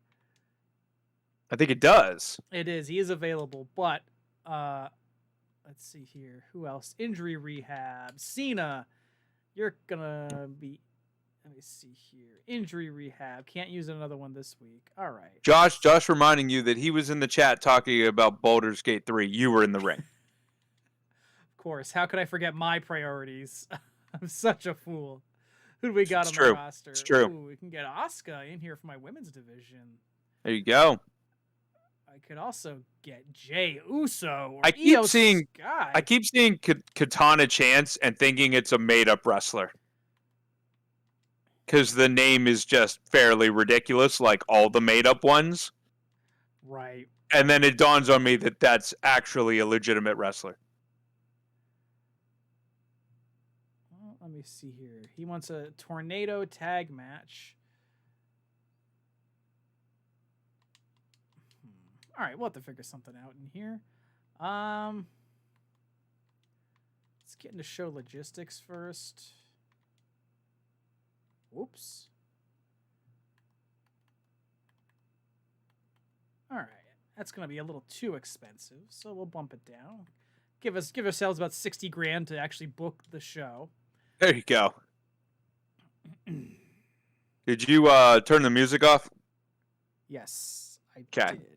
I think it does. It is. He is available, but let's see here. Who else? Injury rehab. Cena, you're going to be... Let me see here. Injury rehab. Can't use another one this week. All right. Josh reminding you that he was in the chat talking about Baldur's Gate 3. You were in the ring. Of course. How could I forget my priorities? I'm such a fool. Who do we got on true. the roster? It's true. Ooh, we can get Asuka in here for my women's division. There you go. I could also get Jey Uso or I keep Io seeing Sky. Katana Chance and thinking it's a made-up wrestler. Because the name is just fairly ridiculous, like all the made-up ones. Right. And then it dawns on me that that's actually a legitimate wrestler. Well, let me see here. He wants a tornado tag match. All right, we'll have to figure something out in here. Let's get into show logistics first. Whoops. All right, that's going to be a little too expensive, so we'll bump it down. Give ourselves about 60 grand to actually book the show. There you go. Did you turn the music off? Yes, I Okay. did.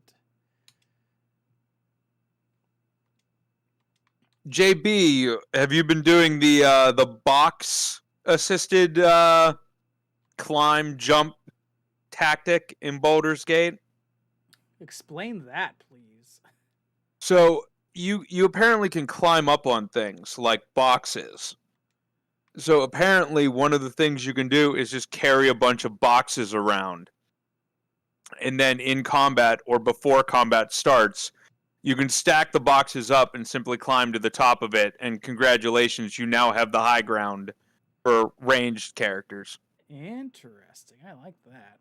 JB, have you been doing the box assisted climb jump tactic in Baldur's Gate? Explain that, please. So you apparently can climb up on things like boxes, So apparently one of the things you can do is just carry a bunch of boxes around. And then in combat or before combat starts, you can stack the boxes up and simply climb to the top of it. And congratulations, you now have the high ground for ranged characters. Interesting. I like that.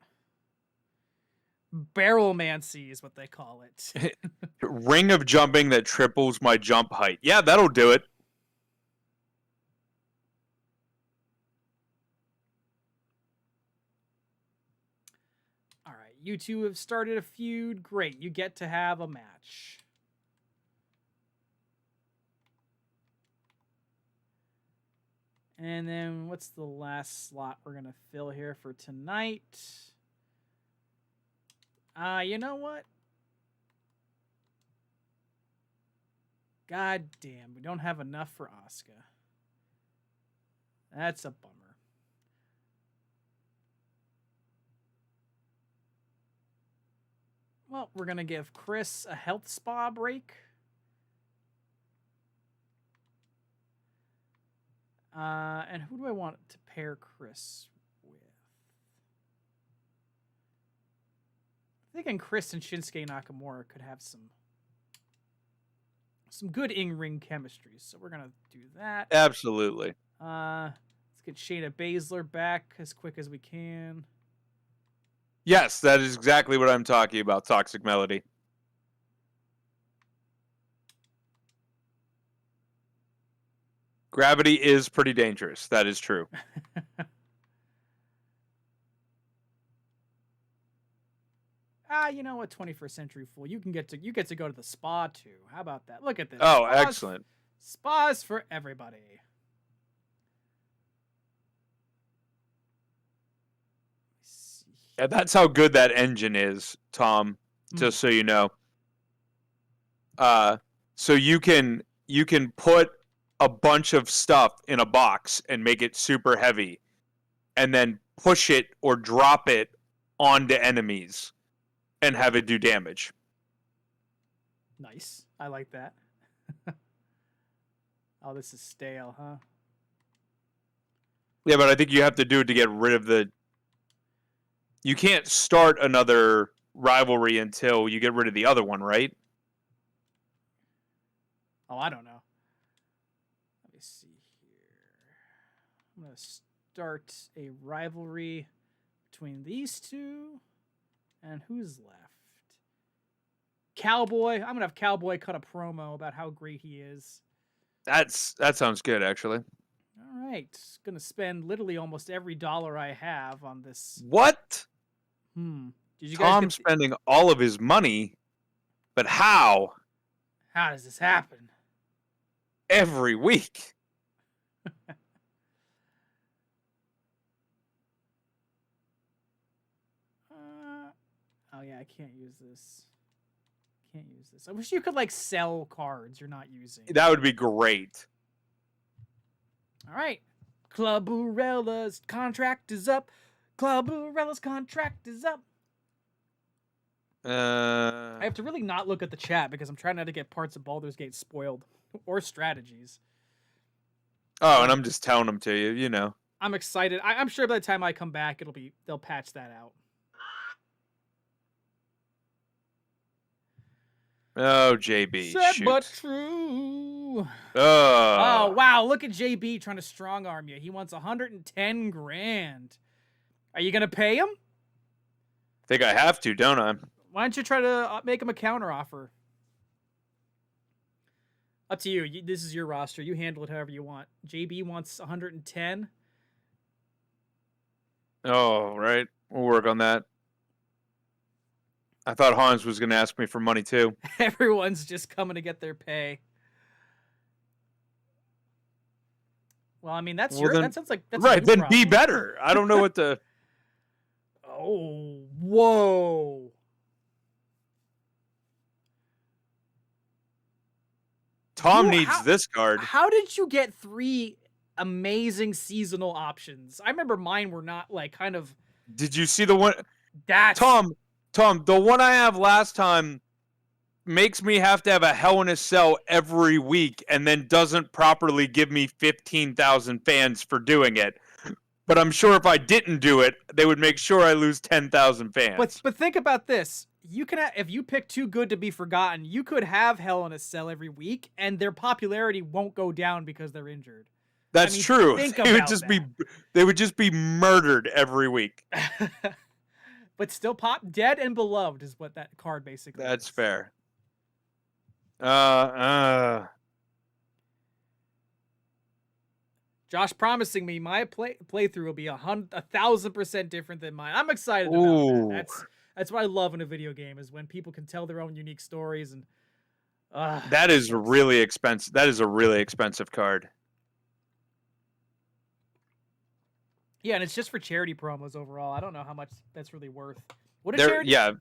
Barrelmancy is what they call it. Ring of jumping that triples my jump height. Yeah, that'll do it. All right, you two have started a feud. Great, you get to have a match. And then what's the last slot we're going to fill here for tonight? You know what? God damn, we don't have enough for Asuka. That's a bummer. Well, we're going to give Chris a health spa break. And who do I want to pair Chris with? I'm thinking Chris and Shinsuke Nakamura could have some good in-ring chemistry, so we're gonna do that. Absolutely. Let's get Shayna Baszler back as quick as we can. Yes, that is exactly what I'm talking about, Toxic Melody. Gravity is pretty dangerous. That is true. You know what, 21st Century Fool, you get to go to the spa too. How about that? Look at this. Oh, excellent. Spas for everybody. Yeah, that's how good that engine is, Tom. Just so you know. So you can put a bunch of stuff in a box and make it super heavy, and then push it or drop it onto enemies and have it do damage. Nice. I like that. Oh, this is stale, huh? Yeah, but I think you have to do it to get rid of the... You can't start another rivalry until you get rid of the other one, right? Oh, I don't know. Let me see here. I'm going to start a rivalry between these two. And who's left? Cowboy. I'm going to have Cowboy cut a promo about how great he is. That sounds good, actually. All right. Going to spend literally almost every dollar I have on this. What? Did you Tom guys spending all of his money, but how? How does this happen? Every week. Oh yeah, I can't use this. Can't use this. I wish you could like sell cards you're not using. That would be great. All right. Club Urella's contract is up. Club Urella's contract is up. I have to really not look at the chat because I'm trying not to get parts of Baldur's Gate spoiled or strategies. Oh, and I'm just telling them to you, you know. I'm excited. I'm sure by the time I come back, they'll patch that out. Oh, JB. Sad shoot. but true. Oh, wow. Look at JB trying to strong arm you. He wants 110 grand. Are you going to pay him? think I have to, don't I? Why don't you try to make him a counter offer? Up to you. This is your roster. You handle it however you want. JB wants 110. Oh, right. We'll work on that. I thought Hans was going to ask me for money, too. Everyone's just coming to get their pay. Well, I mean, that sounds like that's right. Then problem. be better. I don't know what to. Oh, whoa. Tom needs this card. How did you get 3 amazing seasonal options? I remember mine were not like kind of. Did you see the one? That's Tom, the one I have last time makes me have to have a Hell in a Cell every week and then doesn't properly give me 15,000 fans for doing it. But I'm sure if I didn't do it, they would make sure I lose 10,000 fans. But think about this. You can if you pick Too Good to Be Forgotten, you could have Hell in a Cell every week, and their popularity won't go down because they're injured. That's true. Think They would about just that. they would just be murdered every week. But still dead and beloved is what that card basically That's is. fair. Josh promising me my playthrough will be 1,000% different than mine. I'm excited about that. That's what I love in a video game, is when people can tell their own unique stories. And that is really expensive. That is a really expensive card. Yeah, and it's just for charity promos overall. I don't know how much that's really worth. What is charity? Yeah,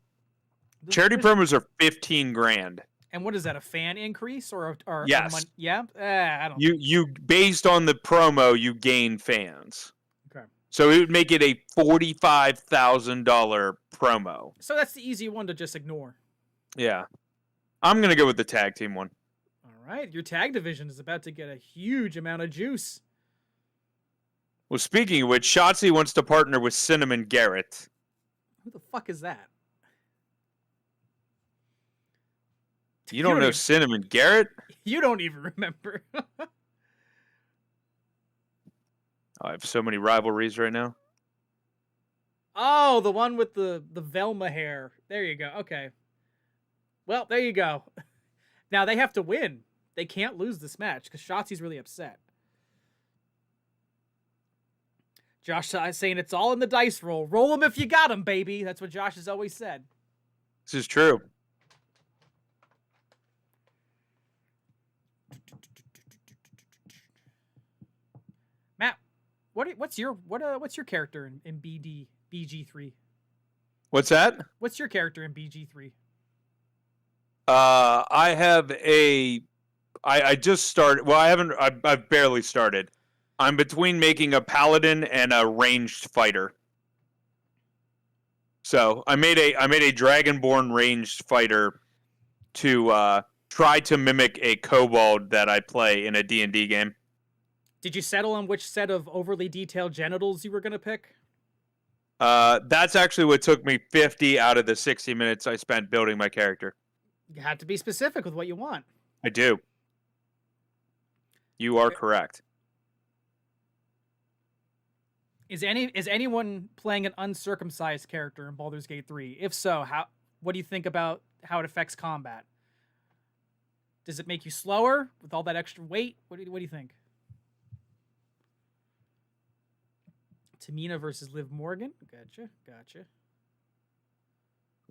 charity promos are 15 grand. And what is that? A fan increase or yes? Yeah, I don't. You based on the promo, you gain fans. Okay. So it would make it a $45,000 promo. So that's the easy one to just ignore. Yeah, I'm gonna go with the tag team one. All right, your tag division is about to get a huge amount of juice. Well, speaking of which, Shotzi wants to partner with Cinnamon Garrett. Who the fuck is that? You don't know Cinnamon Garrett? You don't even remember. I have so many rivalries right now. Oh, the one with the Velma hair. There you go. Okay. Well, there you go. Now they have to win. They can't lose this match because Shotzi's really upset. Josh is saying it's all in the dice roll. Roll them if you got them, baby. That's what Josh has always said. This is true. Matt, what's your character in BG3? What's that? What's your character in BG3? I have I just started. Well, I haven't. I've barely started. I'm between making a paladin and a ranged fighter. So I made a dragonborn ranged fighter to try to mimic a kobold that I play in a D&D game. Did you settle on which set of overly detailed genitals you were going to pick? That's actually what took me 50 out of the 60 minutes I spent building my character. You have to be specific with what you want. I do. You are correct. Is anyone playing an uncircumcised character in Baldur's Gate 3? If so, what do you think about how it affects combat? Does it make you slower with all that extra weight? What do you think? Tamina versus Liv Morgan. Gotcha.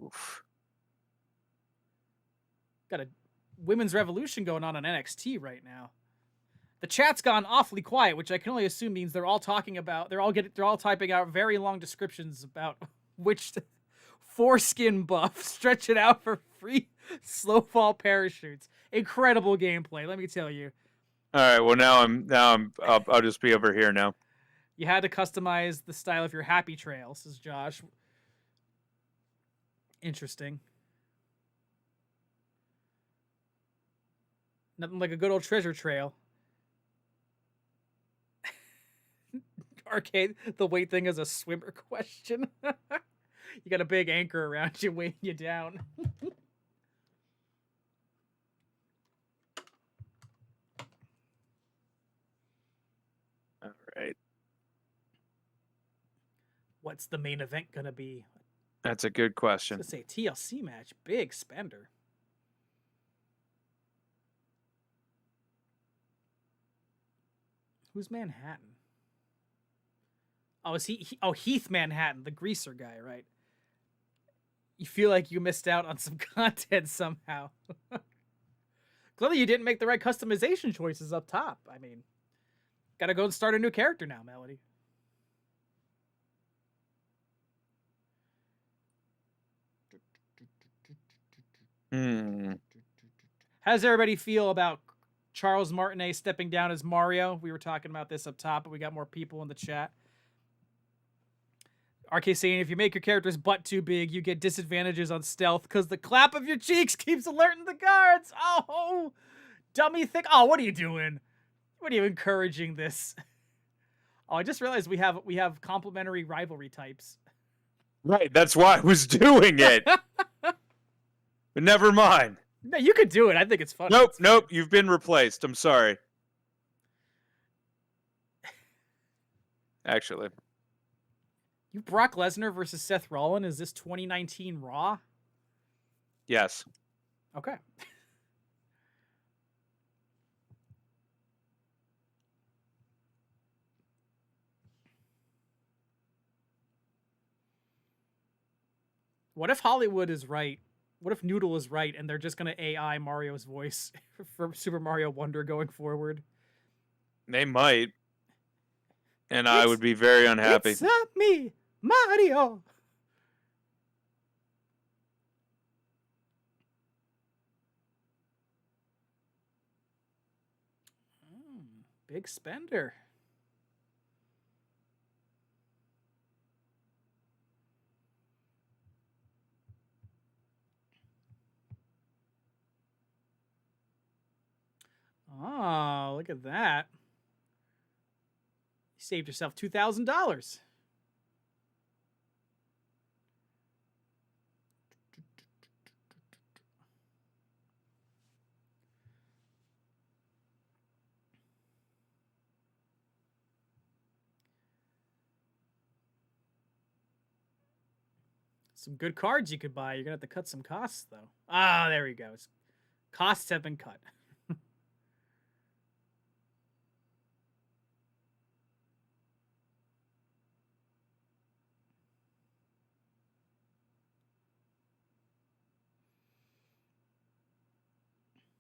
Oof. Got a women's revolution going on NXT right now. The chat's gone awfully quiet, which I can only assume means they're all typing out very long descriptions about which foreskin buff, stretch it out for free slow fall parachutes. Incredible gameplay, let me tell you. All right, well I'll just be over here now. You had to customize the style of your happy trail, says Josh. Interesting. Nothing like a good old treasure trail. Arcade, the weight thing is a swimmer question. You got a big anchor around you weighing you down. All right. What's the main event gonna be? That's a good question. I was gonna say TLC match, big spender. Who's Manhattan? Oh, is he Heath Manhattan, the greaser guy, right? You feel like you missed out on some content somehow. Clearly you didn't make the right customization choices up top. I mean, gotta go and start a new character now, Melody. How does everybody feel about Charles Martinet stepping down as Mario? We were talking about this up top, but we got more people in the chat. RK saying if you make your character's butt too big, you get disadvantages on stealth because the clap of your cheeks keeps alerting the guards. Oh, dummy thick. Oh, what are you doing? What are you encouraging this? Oh, I just realized we have complementary rivalry types. Right, that's why I was doing it. But never mind. No, you could do it. I think it's funny. Nope, you've been replaced. I'm sorry. Actually. You Brock Lesnar versus Seth Rollins. Is this 2019 Raw? Yes. Okay. What if Hollywood is right? What if Noodle is right and they're just going to AI Mario's voice for Super Mario Wonder going forward? They might. And I would be very unhappy. It's not me, Mario. Big spender. Oh, look at that. You saved yourself $2,000. Some good cards you could buy. You're going to have to cut some costs, though. Ah, there we go. Costs have been cut.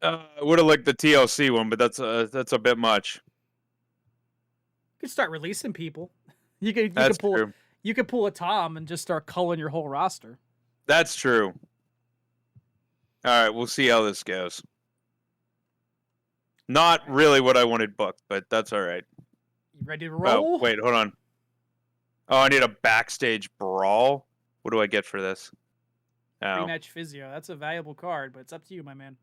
I would have liked the TLC one, but that's a bit much. You could start releasing people. You That's could pull true. you could pull a Tom and just start culling your whole roster. That's true. All right, we'll see how this goes. Not really what I wanted booked, but that's all right. You ready to roll? Oh, wait, hold on. Oh, I need a backstage brawl. What do I get for this? Oh. Rematch physio. That's a valuable card, but it's up to you, my man.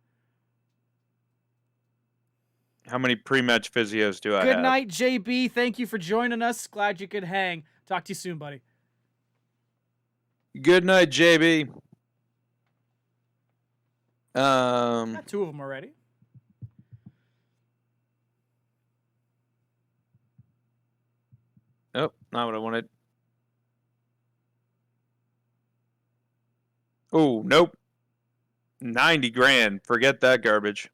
How many pre-match physios do I have? Good night, JB. Thank you for joining us. Glad you could hang. Talk to you soon, buddy. Good night, JB. Got two of them already. Oh, not what I wanted. Oh, nope. 90 grand. Forget that garbage.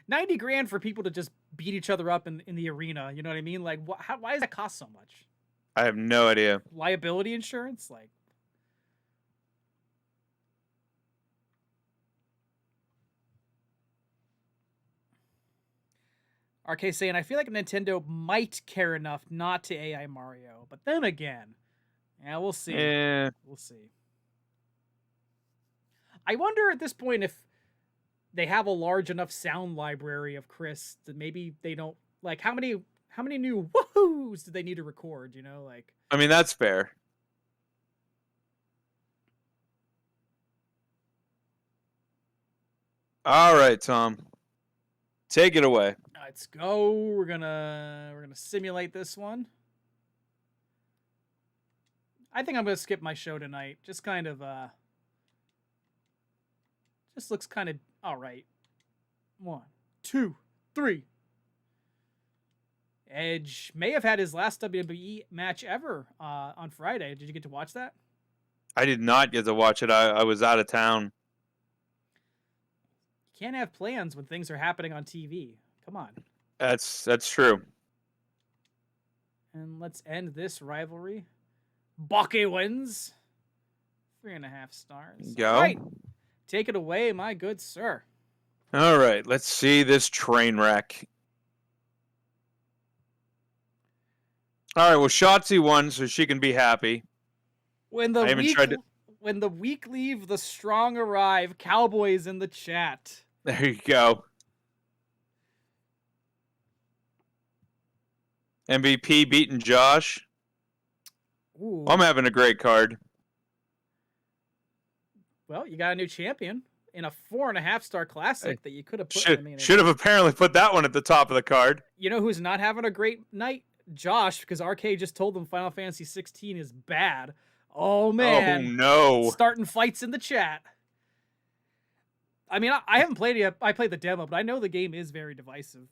90 grand for people to just beat each other up in the arena. You know what I mean? Like, why does that cost so much? I have no idea. Liability insurance? Like, RK saying, I feel like Nintendo might care enough not to AI Mario. But then again, yeah, we'll see. Yeah. We'll see. I wonder at this point if they have a large enough sound library of Chris that maybe they don't like how many new woohoos do they need to record, you know, like I mean, that's fair. All right, Tom. Take it away. let's go. We're gonna simulate this one. I think I'm gonna skip my show tonight. Just kind of just looks kind of all right. 1, 2, 3. Edge may have had his last WWE match ever on Friday. Did you get to watch that? I did not get to watch it. I was out of town. You can't have plans when things are happening on TV. Come on. That's true. And let's end this rivalry. Bucky wins. 3.5 stars. Go. All right. Take it away, my good sir. All right, let's see this train wreck. All right, well, Shotzi won, so she can be happy. When the weak leave, the strong arrive. Cowboys in the chat. There you go. MVP beating Josh. Ooh. I'm having a great card. Well, you got a new champion in a 4.5-star classic that you could have put in the main Should have event. apparently put that one at the top of the card. You know who's not having a great night? Josh, because RK just told him Final Fantasy 16 is bad. Oh man. Oh no. Starting fights in the chat. I mean, I haven't played it yet. I played the demo, but I know the game is very divisive.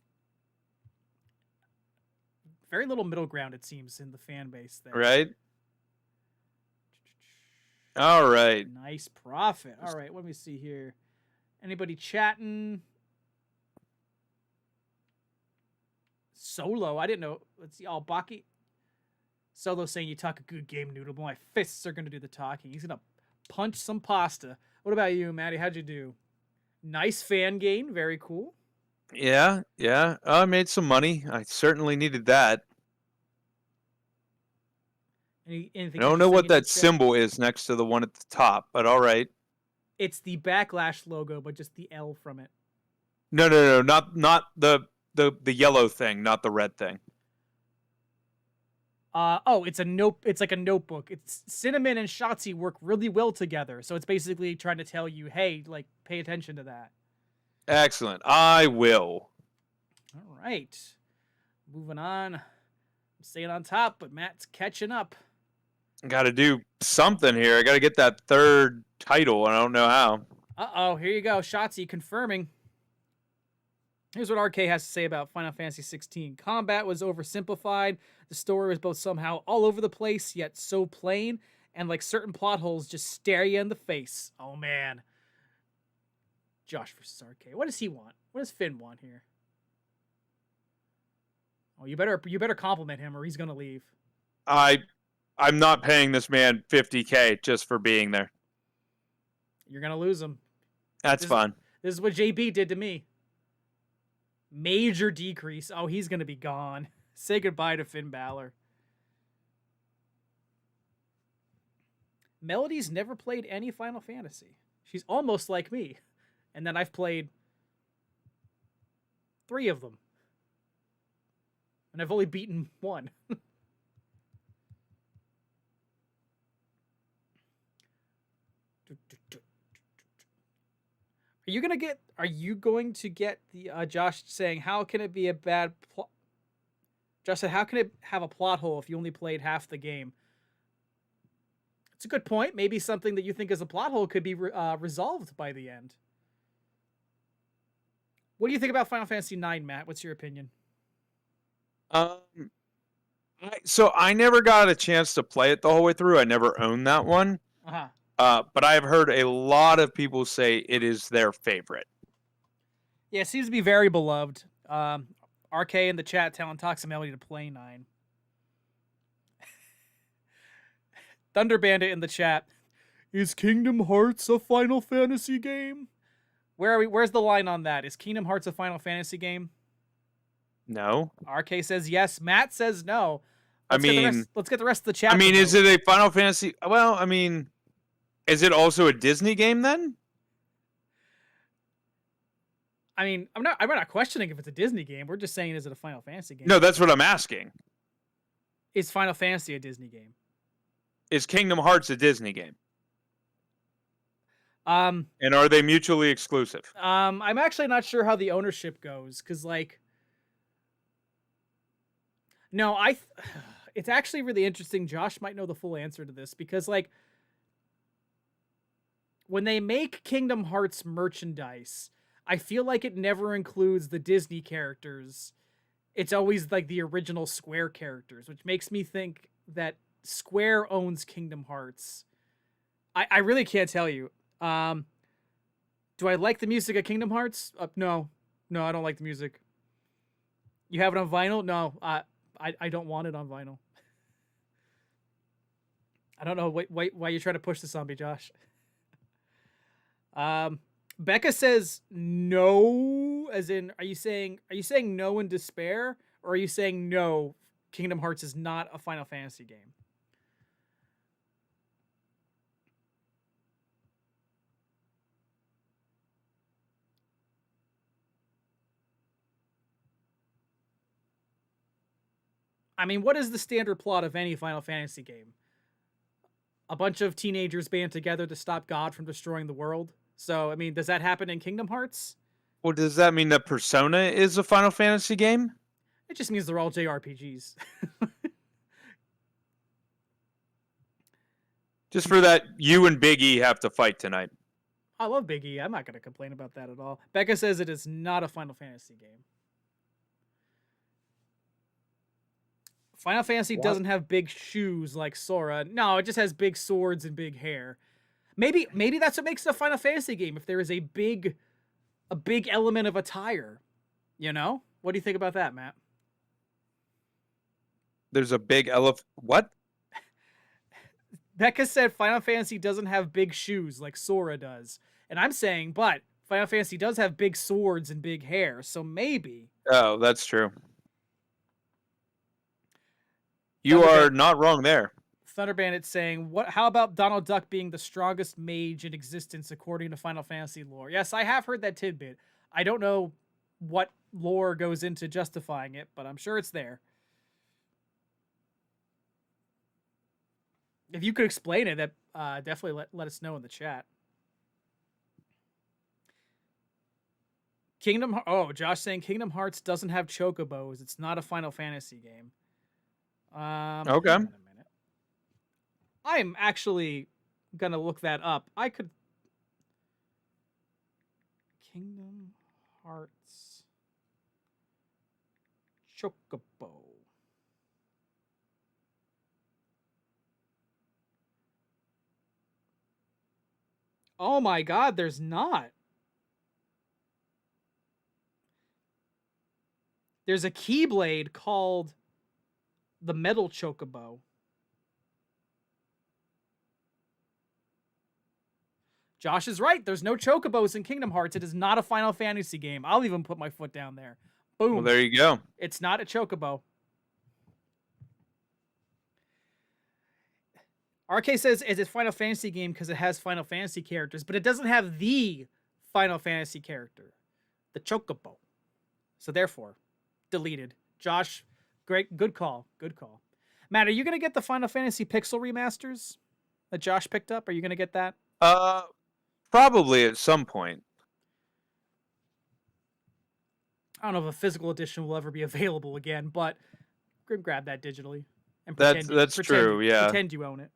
Very little middle ground, it seems, in the fan base there. Right? All right. Nice profit. All right, let me see here. Anybody chatting? Solo, I didn't know. Let's see. Oh, Baki. Solo saying you talk a good game, Noodle, but my fists are going to do the talking. He's going to punch some pasta. What about you, Maddie? How'd you do? Nice fan gain. Very cool. Yeah. I made some money. I certainly needed that. Anything I don't know what interesting in that symbol is next to the one at the top, but all right. It's the Backlash logo, but just the L from it. No, not the yellow thing, not the red thing. It's a note. It's like a notebook. It's Cinnamon and Shotzi work really well together, so it's basically trying to tell you, hey, like, pay attention to that. Excellent. I will. All right, moving on. I'm staying on top, but Matt's catching up. Got to do something here. I got to get that third title. I don't know how. Uh-oh, here you go. Shotzi confirming. Here's what RK has to say about Final Fantasy 16. Combat was oversimplified. The story was both somehow all over the place, yet so plain, and like certain plot holes just stare you in the face. Oh, man. Josh versus RK. What does he want? What does Finn want here? Oh, you better compliment him or he's going to leave. I'm not paying this man $50K just for being there. You're going to lose him. That's fine. This is what JB did to me. Major decrease. Oh, he's going to be gone. Say goodbye to Finn Balor. Melody's never played any Final Fantasy. She's almost like me. And then I've played 3 of them. And I've only beaten 1. Are you going to get the Josh saying, how can it be a bad plot? Josh said, how can it have a plot hole if you only played half the game? It's a good point. Maybe something that you think is a plot hole could be resolved by the end. What do you think about Final Fantasy IX, Matt? What's your opinion? So I never got a chance to play it the whole way through. I never owned that one. Uh-huh. But I've heard a lot of people say it is their favorite. Yeah, it seems to be very beloved. RK in the chat telling Toxic Melody to play 9. Thunder Bandit in the chat. Is Kingdom Hearts a Final Fantasy game? Where are we? Where's the line on that? Is Kingdom Hearts a Final Fantasy game? No. RK says yes. Matt says no. Let's get the rest of the chat. I mean, is it a Final Fantasy? Well, I mean, is it also a Disney game then? I mean, I'm not questioning if it's a Disney game. We're just saying, is it a Final Fantasy game? No, that's what I'm asking. Is Final Fantasy a Disney game? Is Kingdom Hearts a Disney game? And are they mutually exclusive? I'm actually not sure how the ownership goes, because like, no, it's actually really interesting. Josh might know the full answer to this, because like, when they make Kingdom Hearts merchandise, I feel like it never includes the Disney characters. It's always like the original Square characters, which makes me think that Square owns Kingdom Hearts. I really can't tell you. Do I like the music of Kingdom Hearts? No, I don't like the music. You have it on vinyl? No, I don't want it on vinyl. I don't know why you're trying to push this on me, Josh. Becca says no, as in, are you saying no in despair, or are you saying no, Kingdom Hearts is not a Final Fantasy game? I mean, what is the standard plot of any Final Fantasy game? A bunch of teenagers band together to stop God from destroying the world. So, I mean, does that happen in Kingdom Hearts? Well, does that mean that Persona is a Final Fantasy game? It just means they're all JRPGs. Just for that, you and Big E have to fight tonight. I love Big E. I'm not going to complain about that at all. Becca says it is not a Final Fantasy game. Final Fantasy doesn't have big shoes like Sora. No, it just has big swords and big hair. Maybe that's what makes it a Final Fantasy game. If there is a big element of attire, you know? What do you think about that, Matt? There's a big elephant. What? Becca said Final Fantasy doesn't have big shoes like Sora does. And I'm saying, but Final Fantasy does have big swords and big hair, so maybe. Oh, that's true. You are not wrong there. Thunder Bandit saying, how about Donald Duck being the strongest mage in existence according to Final Fantasy lore? Yes, I have heard that tidbit. I don't know what lore goes into justifying it, but I'm sure it's there. If you could explain it, that definitely let us know in the chat. Josh saying Kingdom Hearts doesn't have chocobos. It's not a Final Fantasy game. Okay. Hang on a minute. I am actually gonna look that up. Kingdom Hearts Chocobo. Oh my god, there's not. There's a Keyblade called the Metal Chocobo. Josh is right. There's no chocobos in Kingdom Hearts. It is not a Final Fantasy game. I'll even put my foot down there. Boom. Well, there you go. It's not a chocobo. RK says it's a Final Fantasy game because it has Final Fantasy characters, but it doesn't have the Final Fantasy character, the chocobo. So therefore, deleted. Josh, good call. Good call. Matt, are you going to get the Final Fantasy Pixel remasters that Josh picked up? Are you going to get that? Probably at some point. I don't know if a physical edition will ever be available again, but grab that digitally and That's true. Yeah. Pretend you own it.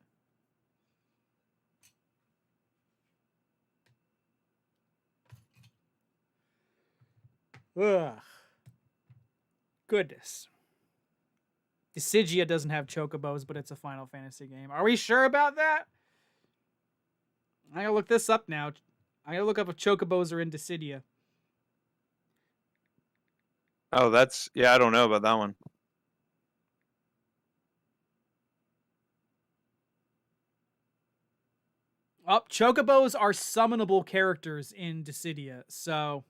Ugh. Goodness. Dissidia doesn't have chocobos, but it's a Final Fantasy game. Are we sure about that? I gotta look this up now. I gotta look up if chocobos are in Dissidia. Oh, I don't know about that one. Oh, chocobos are summonable characters in Dissidia, so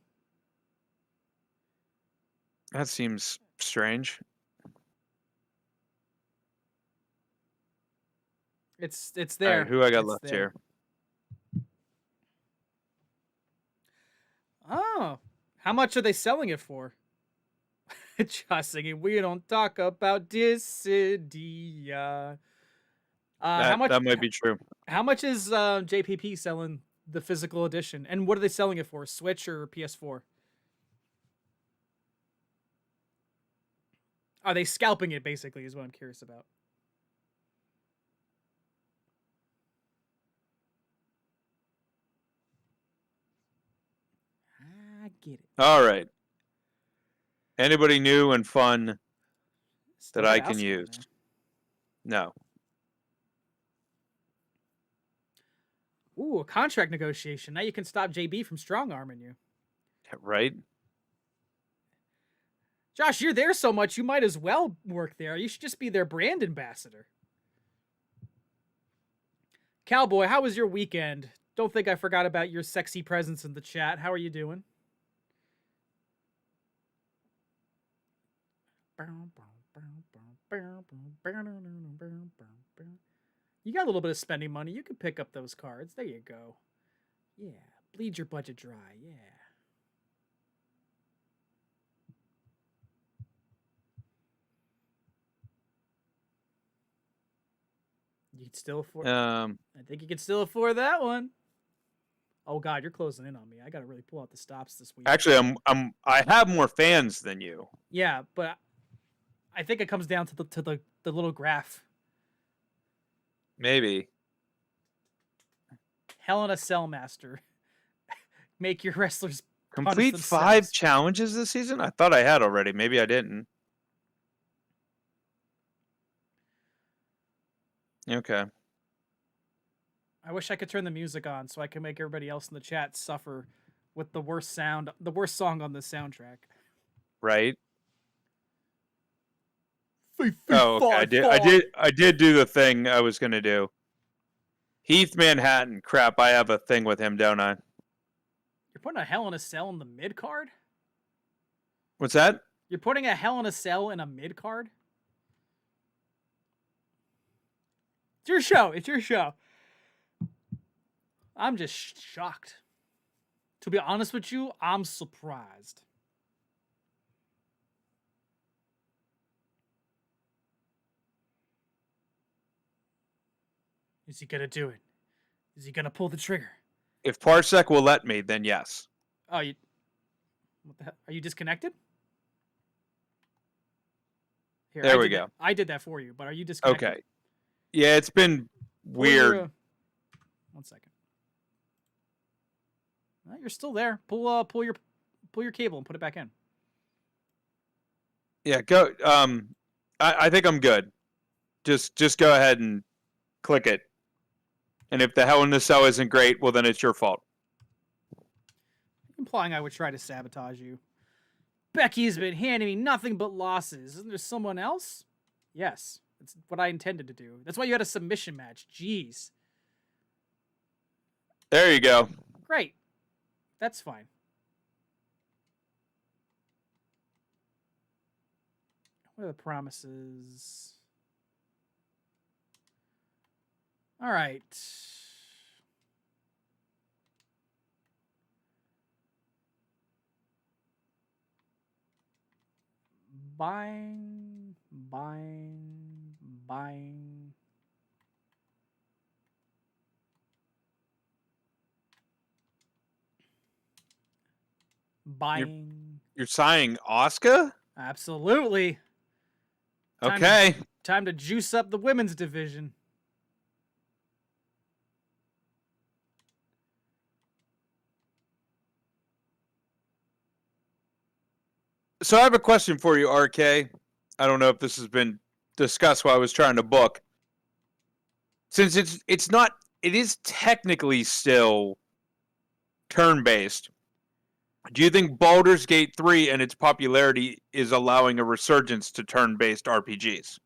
That seems strange. it's there. All right, who I got It's left there. here? Oh, how much are they selling it for? Just singing, we don't talk about Dissidia. How much? That might be true. How much is JPP selling the physical edition? And what are they selling it for? Switch or PS4? Are they scalping it, basically, is what I'm curious about. I get it. All right. Anybody new and fun Still that I got can Asuka in use? there. No. Ooh, a contract negotiation. Now you can stop JB from strong-arming you. Right? Josh, you're there so much, you might as well work there. You should just be their brand ambassador. Cowboy, how was your weekend? Don't think I forgot about your sexy presence in the chat. How are you doing? You got a little bit of spending money. You can pick up those cards. There you go. Yeah. Bleed your budget dry. Yeah. could still afford. Um, I think you can still afford that one. Oh God, you're closing in on me. I gotta really pull out the stops this week. actually, I have more fans than you. Yeah, but I think it comes down to the little graph. Maybe. Hell in a Cell Master. Make your wrestlers punish Complete themselves. 5 challenges this season? I thought I had already. Maybe I didn't. Okay. I wish I could turn the music on so I can make everybody else in the chat suffer with the worst song on the soundtrack. Right. Fee, Oh, okay. five. I did do the thing I was gonna do. Heath Manhattan. Crap, I have a thing with him, don't I? You're putting a Hell in a Cell in the mid card? What's that? You're putting a Hell in a Cell in a mid card? It's your show. It's your show. I'm just shocked. To be honest with you, I'm surprised. Is he gonna do it? Is he gonna pull the trigger? If Parsec will let me, then yes. Oh, you. What the hell? Are you disconnected? Here, There we go. I did that for you, but are you disconnected? Okay. Yeah, it's been weird. 1 second. No, you're still there. Pull your cable and put it back in. Yeah, go. I think I'm good. Just go ahead and click it. And if the Hell in the Cell isn't great, well, then it's your fault. Implying I would try to sabotage you. Becky's been handing me nothing but losses. Isn't there someone else? Yes. That's what I intended to do. That's why you had a submission match. Jeez. There you go. Great. That's fine. What are the promises? All right. Buying. You're sighing Asuka? Absolutely. Okay. Time to juice up the women's division. So I have a question for you, RK. I don't know if this has been discussed while I was trying to book. Since it is technically still turn-based. Do you think Baldur's Gate 3 and its popularity is allowing a resurgence to turn-based RPGs?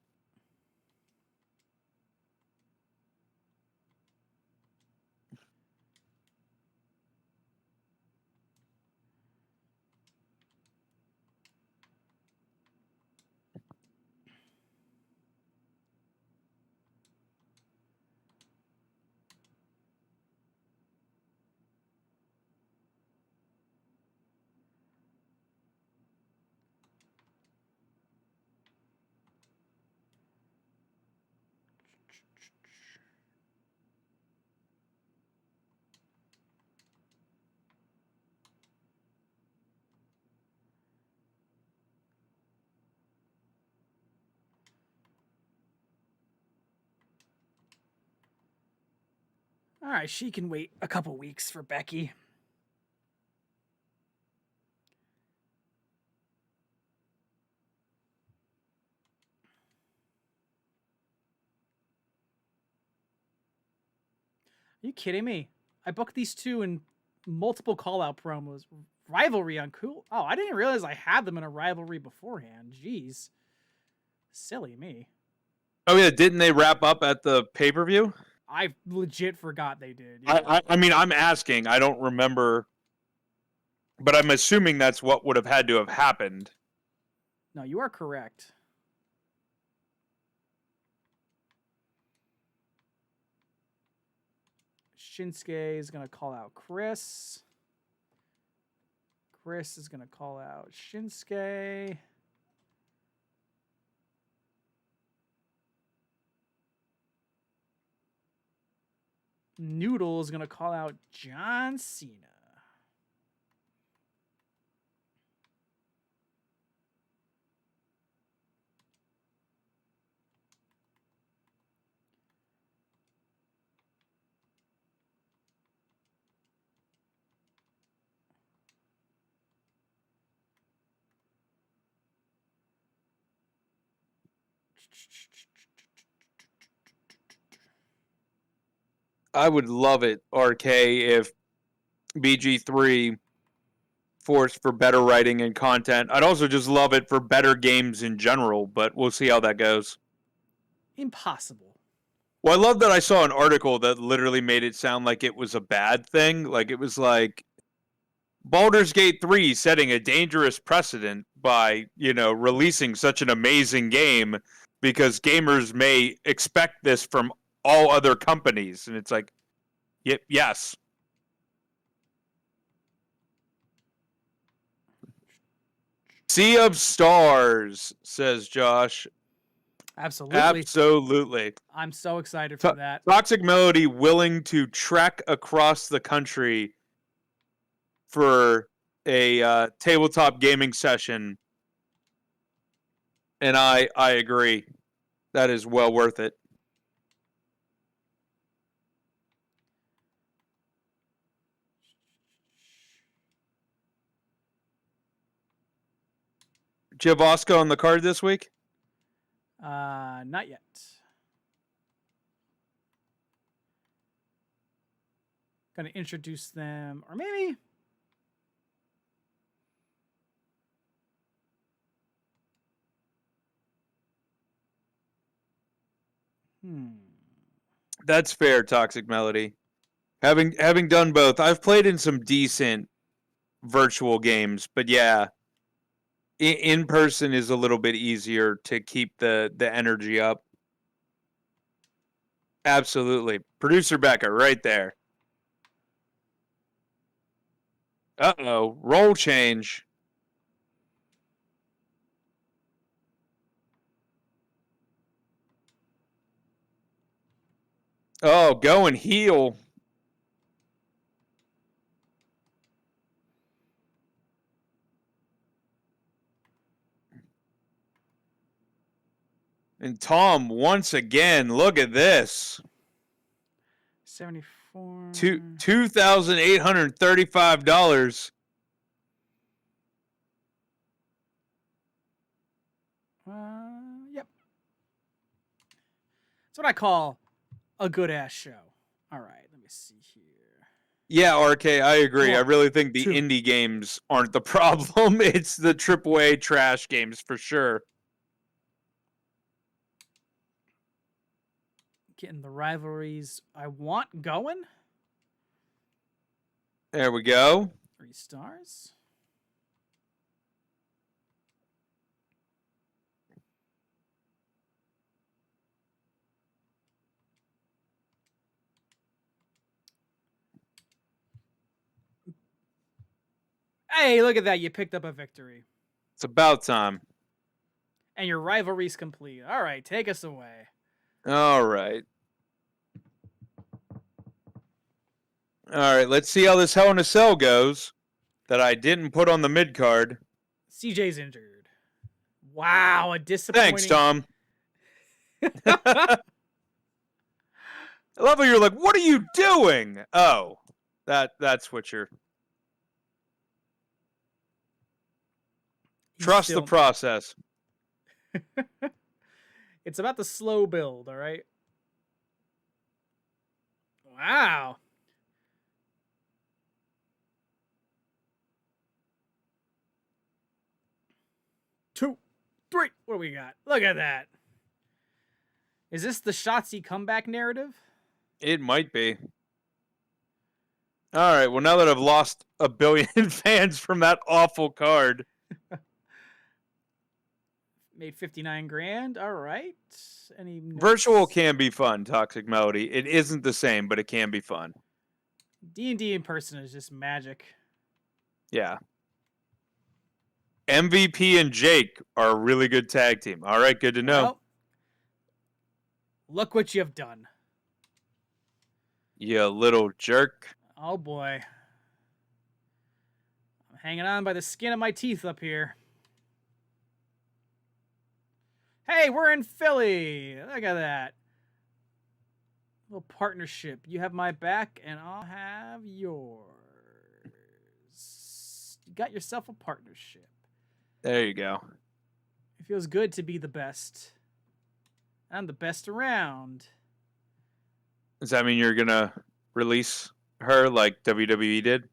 All right, she can wait a couple weeks for Becky. Are you kidding me? I booked these two in multiple call-out promos. Rivalry on Cool. Oh, I didn't realize I had them in a rivalry beforehand. Jeez. Silly me. Oh yeah, didn't they wrap up at the pay-per-view? I legit forgot they did. I mean, I'm asking. I don't remember. But I'm assuming that's what would have had to have happened. No, you are correct. Shinsuke is going to call out Chris. Chris is going to call out Shinsuke. Noodle is going to call out John Cena. I would love it, RK, if BG3 forced for better writing and content. I'd also just love it for better games in general, but we'll see how that goes. Impossible. Well, I love that I saw an article that literally made it sound like it was a bad thing. Like, it was like Baldur's Gate 3 setting a dangerous precedent by, releasing such an amazing game because gamers may expect this from all other companies. And it's like, yes. Sea of Stars, says Josh. Absolutely. Absolutely. I'm so excited for that. Toxic Melody willing to trek across the country for a tabletop gaming session. And I agree. That is well worth it. Do you have Oscar on the card this week? Not yet. Gonna introduce them, or maybe. That's fair, Toxic Melody. Having done both, I've played in some decent virtual games, but yeah, in person is a little bit easier to keep the energy up. Absolutely. Producer Becca, right there. Uh-oh, roll change. Oh, going heel. And Tom, once again, look at this. 74. $2,835. Yep. That's what I call a good ass show. All right, let me see here. Yeah, RK, I agree. Cool. I really think the indie games aren't the problem. It's the AAA trash games for sure. Getting the rivalries I want going. There we go. 3 stars. Hey, look at that. You picked up a victory. It's about time. And your rivalry's complete. All right, take us away. All right. All right, let's see how this Hell in a Cell goes that I didn't put on the mid card. CJ's injured. Wow, a disappointing... Thanks, Tom. I love how you're like, what are you doing? Oh, that's what you're... Trust the process. It's about the slow build, all right? Wow. Two, three. What do we got? Look at that. Is this the Shotzi comeback narrative? It might be. All right. Well, now that I've lost 1 billion fans from that awful card. Made 59 grand. All right. Any notes? Virtual can be fun, Toxic Melody. It isn't the same, but it can be fun. D&D in person is just magic. Yeah. MVP and Jake are a really good tag team. All right, good to know. Well, look what you've done. You little jerk. Oh boy. I'm hanging on by the skin of my teeth up here. Hey, we're in Philly. Look at that. Little partnership. You have my back and I'll have yours. You got yourself a partnership. There you go. It feels good to be the best. I'm the best around. Does that mean you're gonna release her like WWE did?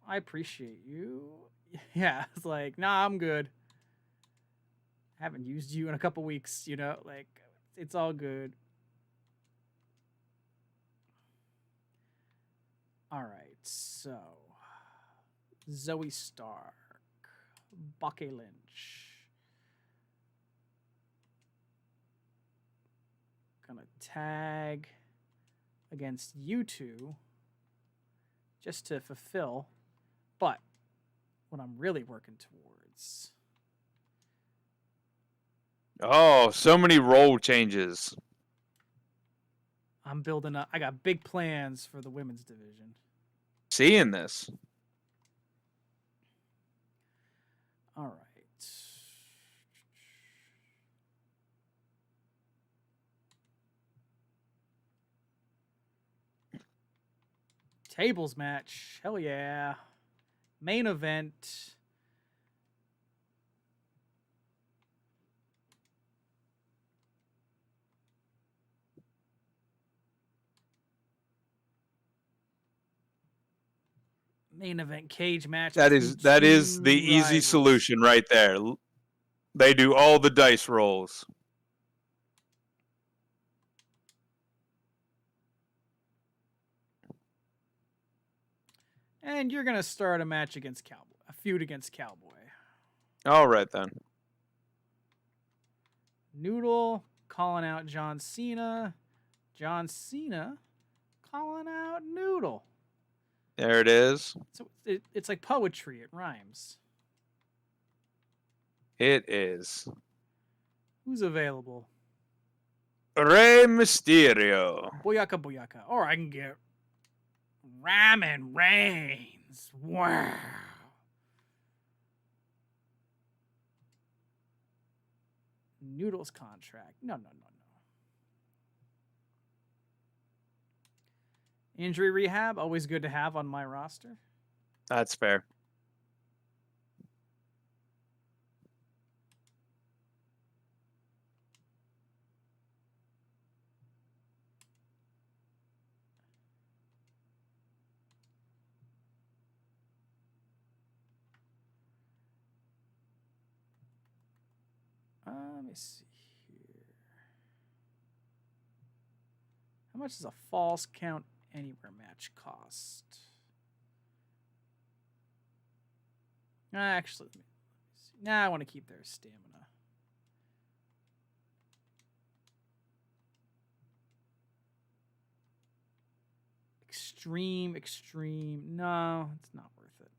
I appreciate you. Yeah, it's like, nah, I'm good. I haven't used you in a couple weeks, you know, like, it's all good. All right, so Zoe Stark, Becky Lynch. Gonna tag against you two just to fulfill, but what I'm really working towards. Oh, so many role changes. I'm building up. I got big plans for the women's division. Seeing this. All right. Tables match. Hell yeah. Main event. Main event cage match. That is the easy solution right there. They do all the dice rolls. And you're gonna start a match against Cowboy. A feud against Cowboy. All right then. Noodle calling out John Cena. John Cena calling out Noodle. There it is. So it's like poetry. It rhymes. It is. Who's available? Rey Mysterio. Booyaka Booyaka. Or I can get Ramen Reigns. Wow. Noodles contract. No. Injury rehab. Always good to have on my roster. That's fair. Let me see here. How much does a false count anywhere match cost? Actually, let me see. Nah, I want to keep their stamina. Extreme. No, it's not worth it.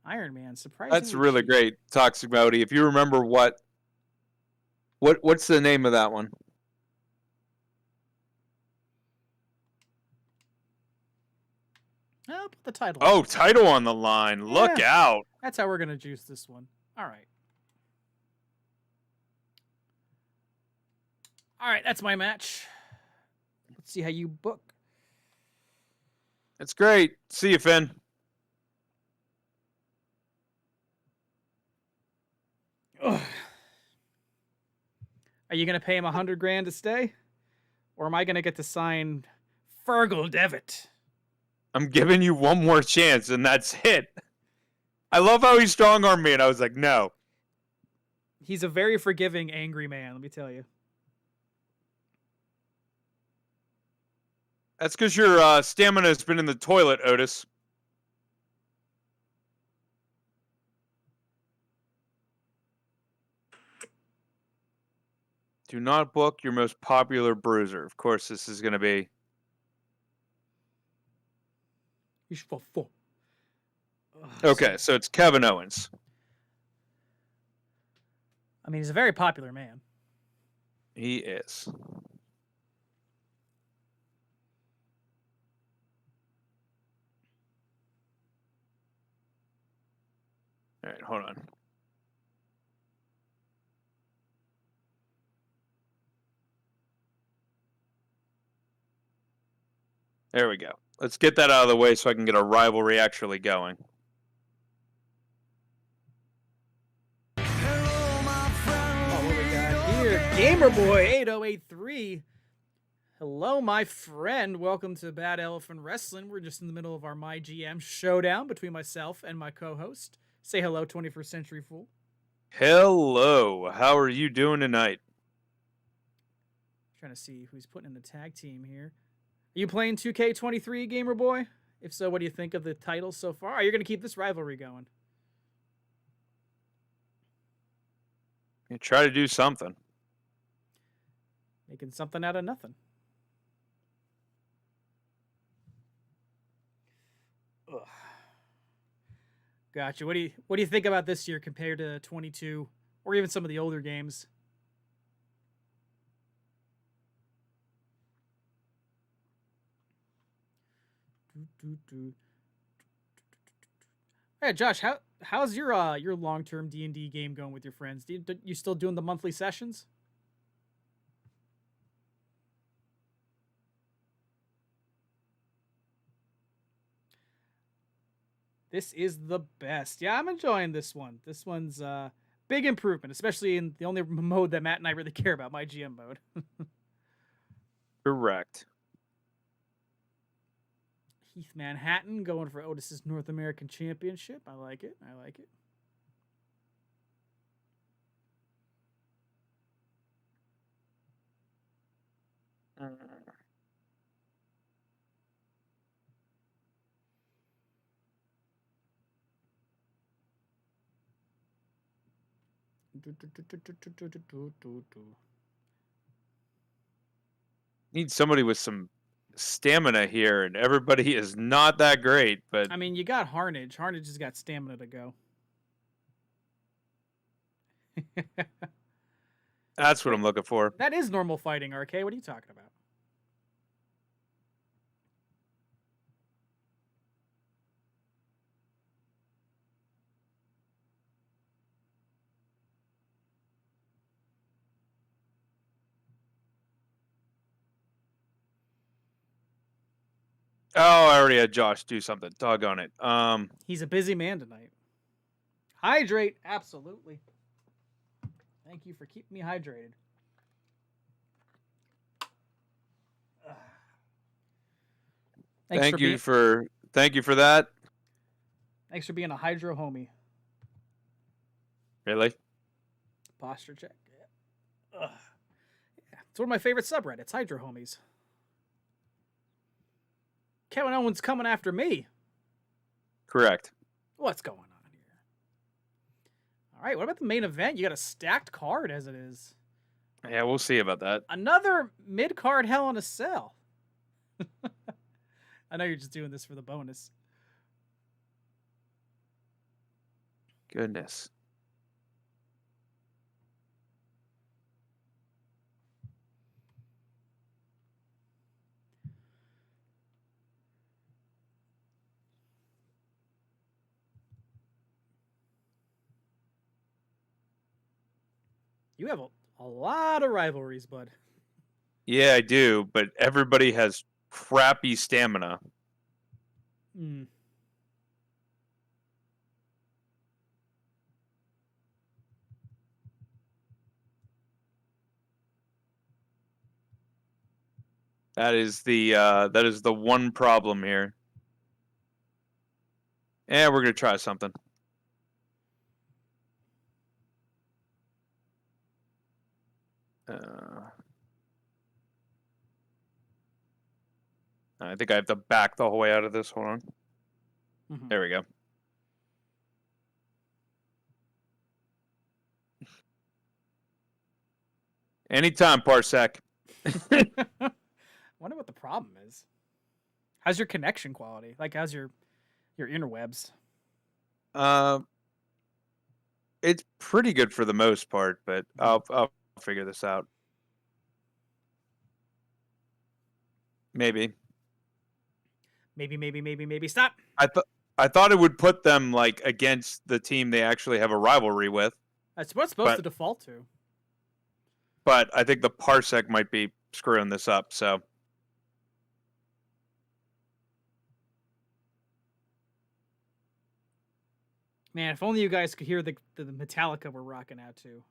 Iron Man, surprisingly That's really cheap. great, Toxic Melody. If you remember what's the name of that one? I'll put the title. Oh, title on the line. Look out. That's how we're going to juice this one. All right. All right, that's my match. Let's see how you book. It's great. See you, Finn. Ugh. Are you going to pay him $100,000 to stay? Or am I going to get to sign Fergal Devitt? I'm giving you one more chance, and that's it. I love how he strong-armed me, and I was like, no. He's a very forgiving, angry man, let me tell you. That's because your stamina has been in the toilet, Otis. Do not book your most popular bruiser. Of course, this is going to be... Okay, so it's Kevin Owens. I mean, he's a very popular man. He is. All right, hold on. There we go. Let's get that out of the way so I can get a rivalry actually going. Oh, what we got here? Gamer Boy 8083. Hello, my friend. Welcome to Bad Elephant Wrestling. We're just in the middle of our MyGM showdown between myself and my co-host. Say hello, 21st Century Fool. Hello. How are you doing tonight? Trying to see who's putting in the tag team here. Are you playing 2K23, Gamer Boy? If so, what do you think of the titles so far? Are you going to keep this rivalry going? You try to do something. Making something out of nothing. Ugh. Gotcha. What do you think about this year compared to 22 or even some of the older games? Hey, Josh, how's your long-term D&D game going with your friends? You still doing the monthly sessions? This is the best. Yeah, I'm enjoying this one. This one's big improvement, especially in the only mode that Matt and I really care about, my GM mode. Correct. Heath Manhattan going for Otis's North American Championship. I like it. I like it. Need somebody with some stamina here, and everybody is not that great, but I mean, you got Harnage. Harnage has got stamina to go. that's what I'm looking for. That is normal fighting, RK. What are you talking about? Oh, I already had Josh do something. Doggone it. He's a busy man tonight. Hydrate, absolutely. Thank you for keeping me hydrated. Thank you for that. Thanks for being a hydro homie. Really? Posture check. Yeah. It's one of my favorite subreddits, Hydro Homies. Kevin Owens coming after me. Correct. What's going on here? All right, what about the main event? You got a stacked card as it is. Yeah, we'll see about that. Another mid-card Hell in a Cell. I know you're just doing this for the bonus. Goodness. You have a lot of rivalries, bud. Yeah, I do, but everybody has crappy stamina. Hmm. That is the one problem here. Yeah, we're gonna try something. I think I have to back the whole way out of this. Hold on. Mm-hmm. There we go. Anytime, Parsec. Wonder what the problem is. How's your connection quality? Like, how's your interwebs? It's pretty good for the most part, but I'll figure this out. Maybe. Maybe. Stop. I thought it would put them like against the team they actually have a rivalry with. That's what it's supposed to default to. But I think the parsec might be screwing this up, so. Man, if only you guys could hear the Metallica we're rocking out to.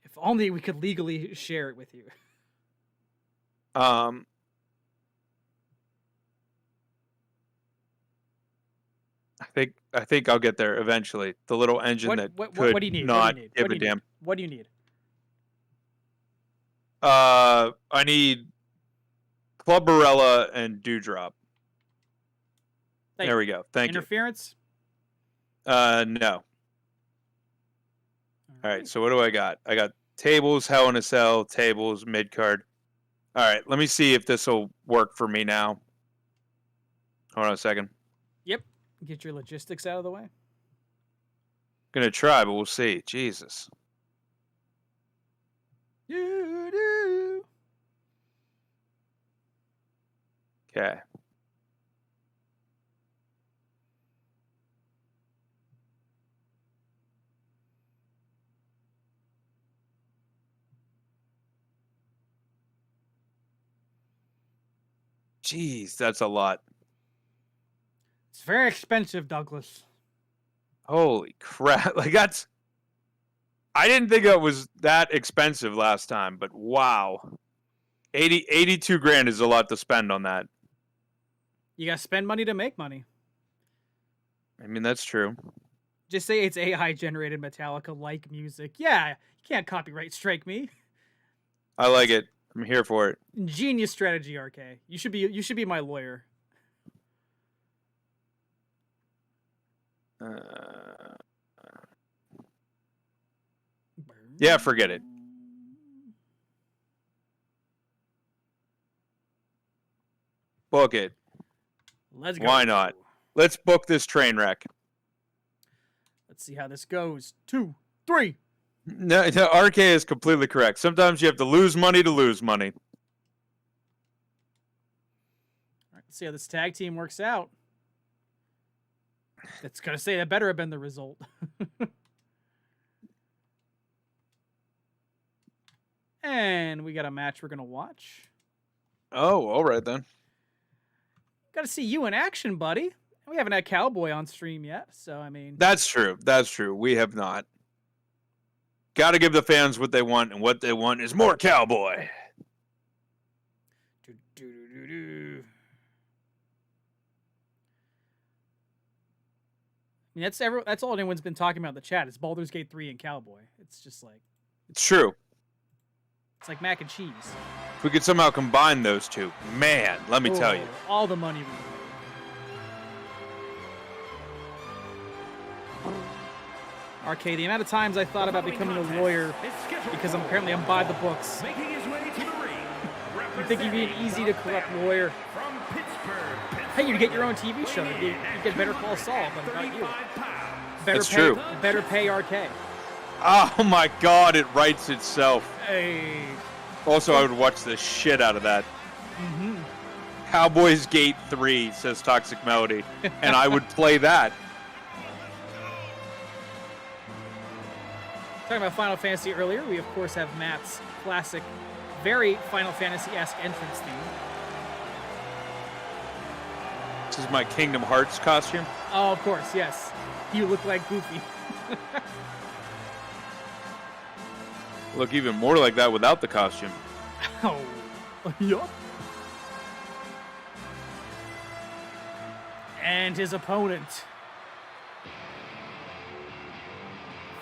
If only we could legally share it with you. I think I'll get there eventually. The little engine what could do you need? not give a damn. What do you need? I need Clubbarella and Dewdrop. There we go. Thank Interference? you. No. All right. So what do I got? I got tables, Hell in a Cell, tables, mid card. All right. Let me see if this will work for me now. Hold on a second. Yep. Get your logistics out of the way. Gonna try, but we'll see. Jesus. Okay. Jeez, that's a lot. It's very expensive, Douglas. Holy crap. Like that's I didn't think it was that expensive last time, but wow. 82 grand is a lot to spend on that. You gotta spend money to make money. I mean, that's true. Just say it's AI generated Metallica-like music. Yeah, you can't copyright strike me. I like it. I'm here for it. Genius strategy, RK. You should be my lawyer. Yeah, forget it. Book it. Let's go. Why not? Let's book this train wreck. Let's see how this goes. 2, 3. No, RK is completely correct. Sometimes you have to lose money to lose money. All right, let's see how this tag team works out. That's gonna say that better have been the result. And we got a match we're gonna watch. Oh, all right then. Got to see you in action, buddy. We haven't had Cowboy on stream yet, so I mean. That's true. That's true. We have not. Got to give the fans what they want, and what they want is more Cowboy. I mean, that's all anyone's been talking about in the chat. It's Baldur's Gate 3 and Cowboy. It's just like. It's true. It's like mac and cheese. If we could somehow combine those two, man, let me tell you. All the money we made. RK, the amount of times I thought about becoming a lawyer because apparently I'm by the books. You think you'd be an easy to corrupt lawyer? Hey, you'd get your own TV show. You'd get Better Call Saul, but about you. That's true. Better pay RK. Oh my God, it writes itself. Hey. Also, I would watch the shit out of that. Mm-hmm. Cowboys Gate 3, says Toxic Melody. And I would play that. Talking about Final Fantasy earlier, we of course have Matt's classic, very Final Fantasy-esque entrance theme. This is my Kingdom Hearts costume. Oh, of course, yes. You look like Goofy. Look even more like that without the costume. Oh, yup. And his opponent,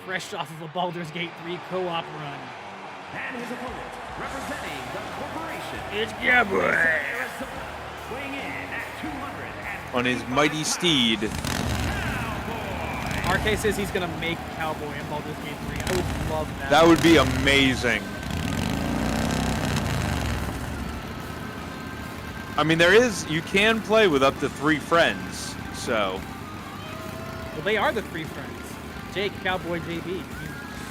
fresh off of a Baldur's Gate 3 co-op run. And his opponent, representing the corporation, It's Cowboy. weighing in at 200 On his mighty steed. RK says he's gonna make Cowboy in Baldur's Gate 3. I would love that. That would be amazing. I mean, you can play with up to 3 friends, so. Well, they are the 3 friends. Jake, Cowboy JB. I mean,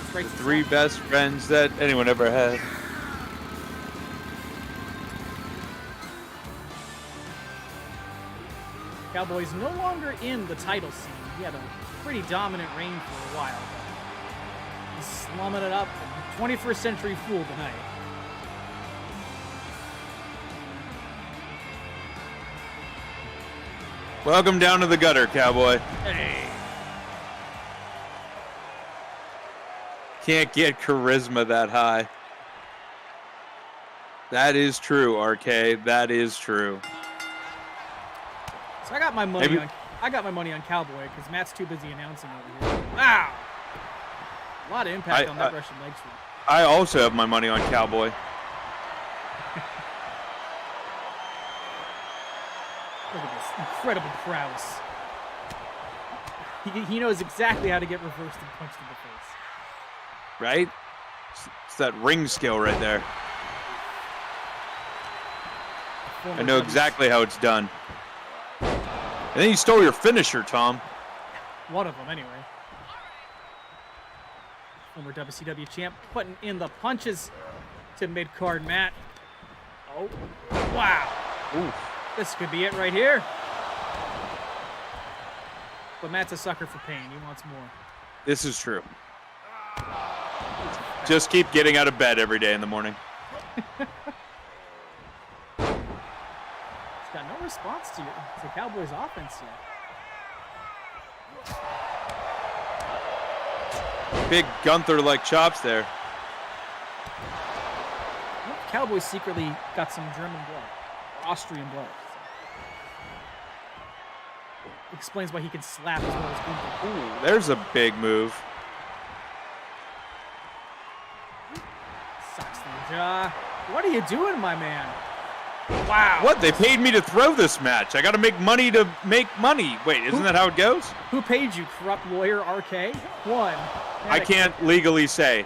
it's right to Three top. best friends that anyone ever had. Cowboy's no longer in the title scene. He had a pretty dominant reign for a while. But he's slumming it up. 21st Century Fool tonight. Welcome down to the gutter, Cowboy. Hey. Can't get charisma that high. That is true, RK. That is true. So I got my money Maybe- on Cowboy because Matt's too busy announcing over here. Wow. A lot of impact on that Russian leg sweep. I also have my money on Cowboy. Look at this incredible prowess. He knows exactly how to get reversed and punched in the face. Right? It's that ring skill right there. I know exactly how it's done. And then you stole your finisher, Tom. One of them, anyway. Former WCW champ putting in the punches to mid-card Matt. Oh, wow. Ooh. This could be it right here. But Matt's a sucker for pain. He wants more. This is true. Just keep getting out of bed every day in the morning. He's got no response to Cowboys' offense yet. Big Gunther-like chops there. Cowboys secretly got some German blood, or Austrian blood. Explains why he can slap as well as Gunther. Ooh, there's a big move. Sucks through the jaw. What are you doing, my man? Wow. What? They paid me to throw this match. I got to make money to make money. Wait, isn't that how it goes? Who paid you, corrupt lawyer RK? One. I can't legally say.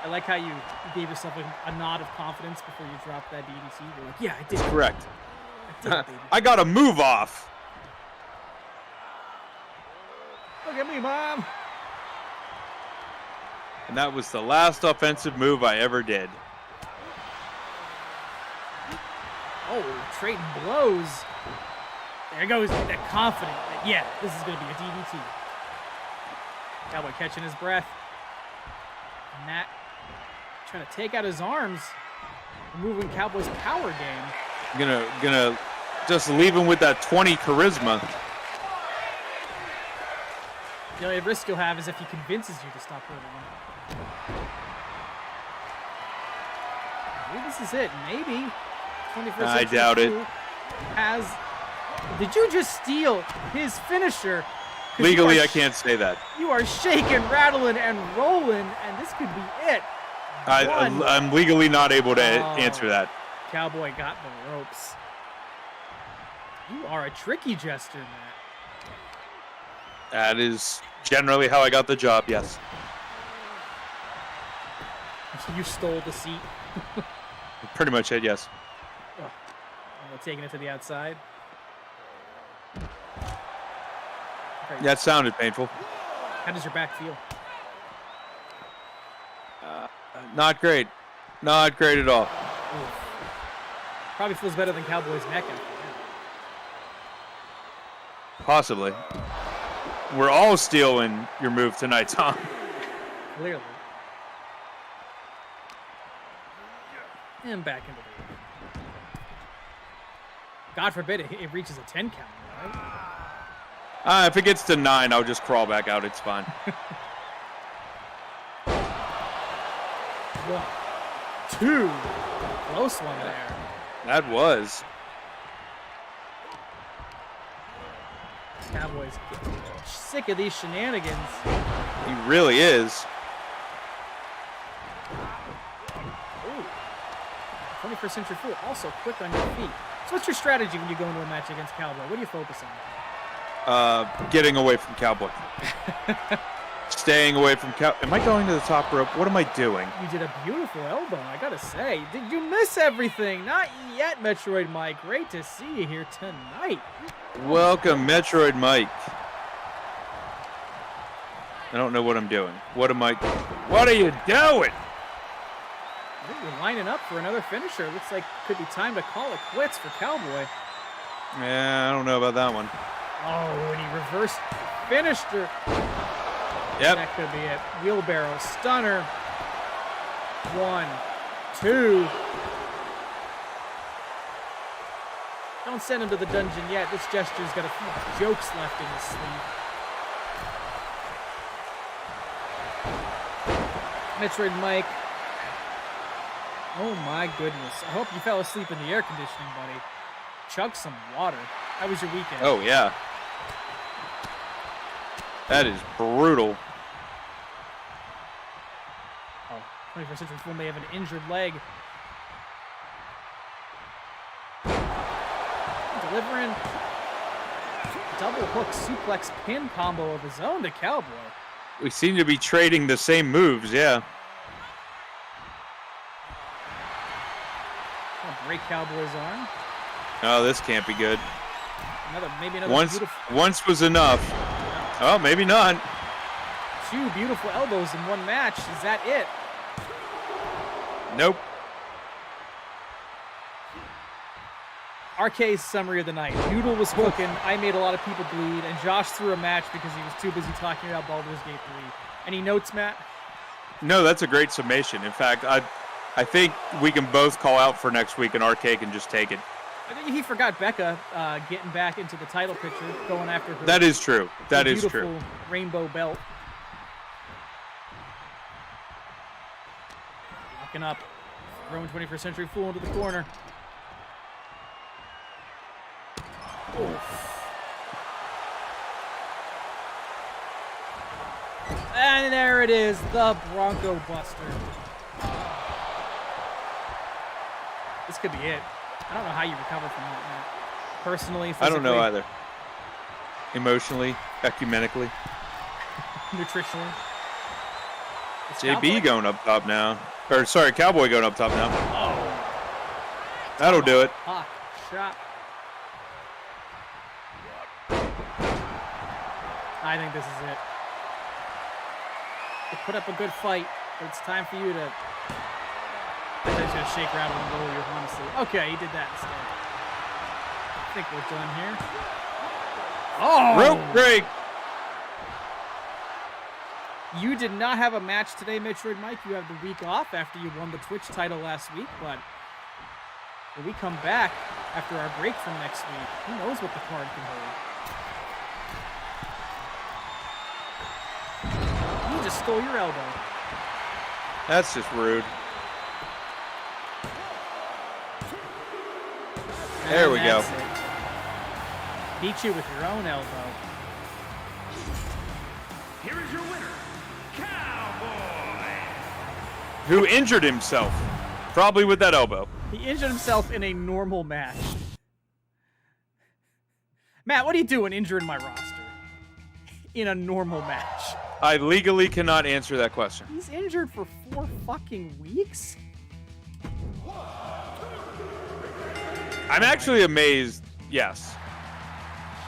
I like how you gave yourself a nod of confidence before you dropped that DDT. You're like, yeah, I did. Correct. I did it, baby. I got to move off. Look at me, Mom. And that was the last offensive move I ever did. Oh, trading blows. There goes that confident. Yeah, this is going to be a DDT. Cowboy catching his breath. And Matt trying to take out his arms, removing Cowboy's power game. Gonna just leave him with that 20 charisma. The only risk you'll have is if he convinces you to stop hurting him. Maybe this is it. Maybe. 21st I Century doubt it. Fool has. Did you just steal his finisher? 'Cause Legally, you are I can't say that. You are shaking, rattling, and rolling, and this could be it. I'm legally not able to answer that. Cowboy got the ropes. You are a tricky jester, Matt. That is generally how I got the job, yes. You stole the seat. Pretty much it, yes. Oh, taking it to the outside. Okay. That sounded painful. How does your back feel? Not great. Not great at all. Oof. Probably feels better than Cowboy's neck after that. Possibly. We're all stealing your move tonight, Tom. Clearly. And back into the ring. God forbid it reaches a 10 count, right? If it gets to 9, I'll just crawl back out. It's fine. 1, 2. Close one there. That was. Cowboys sick of these shenanigans. He really is. Ooh. 21st Century Fool, also quick on your feet. So what's your strategy when you go into a match against Cowboy? What do you focus on? Getting away from Cowboy. staying away from Am I going to the top rope? What am I doing? You did a beautiful elbow, I gotta say. Did you miss everything? Not yet, Metroid Mike. Great to see you here tonight. Welcome, Metroid Mike. I don't know what I'm doing. What are you doing? I think we're lining up for another finisher. Looks like could be time to call it quits for Cowboy. Yeah, I don't know about that one. Oh, and he reversed, finished her. Yep. That could be it. Wheelbarrow, stunner. 1, 2. Don't send him to the dungeon yet. This gesture's got a few jokes left in his sleeve. Metroid Mike. Oh my goodness. I hope you fell asleep in the air conditioning, buddy. Chug some water. How was your weekend? Oh, yeah. That is brutal. Oh, 21st Century Fool may have an injured leg. Delivering double hook suplex pin combo of his own to Cowboy. We seem to be trading the same moves, yeah. Gonna break Cowboy's arm. Oh, this can't be good. Maybe another Once was enough. Oh, maybe not. 2 beautiful elbows in one match. Is that it? Nope. RK's summary of the night. Noodle was cooking. I made a lot of people bleed, and Josh threw a match because he was too busy talking about Baldur's Gate 3. Any notes, Matt? No, that's a great summation. In fact, I think we can both call out for next week, and RK can just take it. I think he forgot Becca getting back into the title picture, going after her. That is true. That is true. Beautiful rainbow belt. Locking up. Throwing 21st Century Fool into the corner. Oof. And there it is, the Bronco Buster. This could be it. I don't know how you recover from that, Matt. Personally, physically. I don't know either. Emotionally, ecumenically. Nutritionally. It's JB Cowboy. going up top now. Or, sorry, Cowboy going up top now. Oh. That'll do it. Hawk shot. I think this is it. You put up a good fight, but it's time for you to... I think he's going to shake, rattle, and roll you, honestly. Okay, he did that instead. I think we're done here. Oh! Rope break! You did not have a match today, Metroid Mike. You have the week off after you won the Twitch title last week, but when we come back after our break from next week, who knows what the card can hold. You just stole your elbow. That's just rude. There we go. Beat you with your own elbow. Here is your winner, Cowboy. Who injured himself. Probably with that elbow. He injured himself in a normal match. Matt, what are you doing injuring my roster? In a normal match. I legally cannot answer that question. He's injured for 4 fucking weeks? I'm actually amazed. Yes.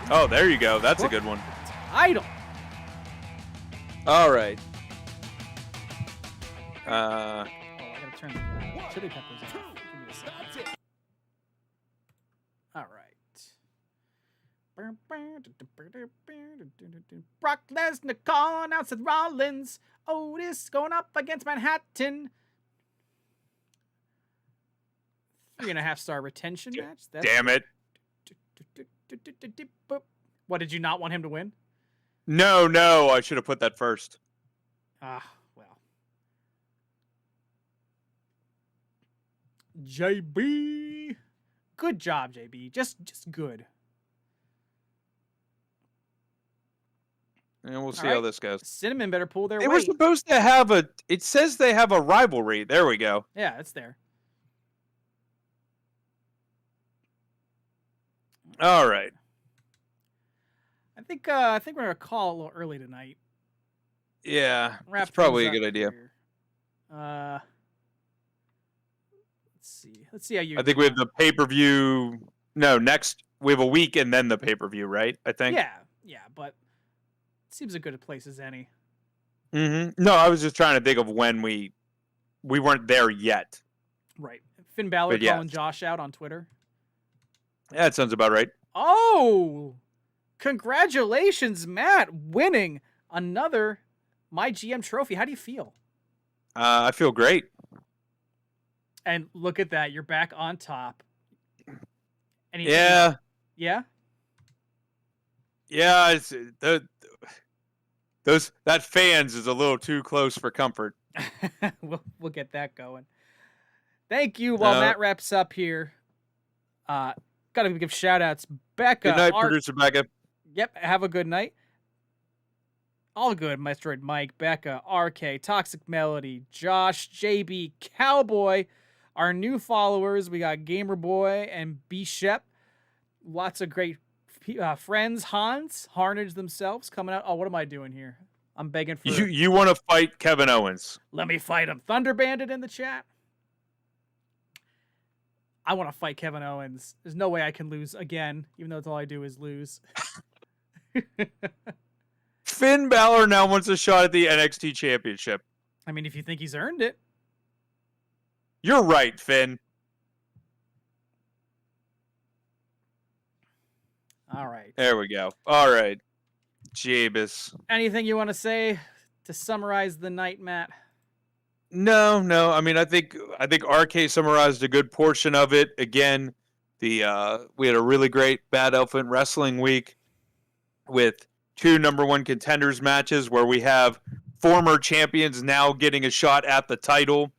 Oh, there you go. That's a good one. Title. All right. Oh, I gotta turn the chili peppers off. Give me a second. All right. Brock Lesnar calling out Seth Rollins. Otis going up against Manhattan. 3.5-star retention match. Damn it. What, did you not want him to win? No, I should have put that first. Ah, well. JB. Good job, JB. Just good. And we'll see All right. how this goes. Cinnamon better pull their They weight. were supposed to have it says they have a rivalry. There we go. Yeah, it's there. All right. I think we're gonna call a little early tonight. Yeah, Wrap it's probably a things up good idea. here. Let's see. Let's see how you. I think we have the pay-per-view. No, next we have a week and then the pay-per-view, right? I think. Yeah, but it seems a good place as any. No, I was just trying to think of when we weren't there yet. Right. Finn Balor But yes. calling Josh out on Twitter. Yeah, that sounds about right. Oh, congratulations, Matt, winning another MyGM trophy. How do you feel? I feel great. And look at that. You're back on top. Yeah. Yeah? Yeah, it's, that fans is a little too close for comfort. we'll get that going. Thank you. While Matt wraps up here, gotta give shout outs. Becca. Good night, producer Becca. Yep, have a good night. All good, Metroid Mike, Becca, RK, Toxic Melody, Josh, JB, Cowboy, our new followers. We got Gamer Boy and B.E.W. Lots of great friends. Hans, Harnage themselves coming out. Oh, what am I doing here? I'm begging for... You want to fight Kevin Owens. Let me fight him. Thunder Bandit in the chat. I want to fight Kevin Owens. There's no way I can lose again, even though it's all I do is lose. Finn Balor now wants a shot at the NXT Championship. I mean, if you think he's earned it. You're right, Finn. All right. There we go. All right. Jeebus. Anything you want to say to summarize the night, Matt? No. I mean, I think RK summarized a good portion of it. Again, we had a really great Bad Elephant Wrestling week with 2 #1 contenders matches where we have former champions now getting a shot at the title.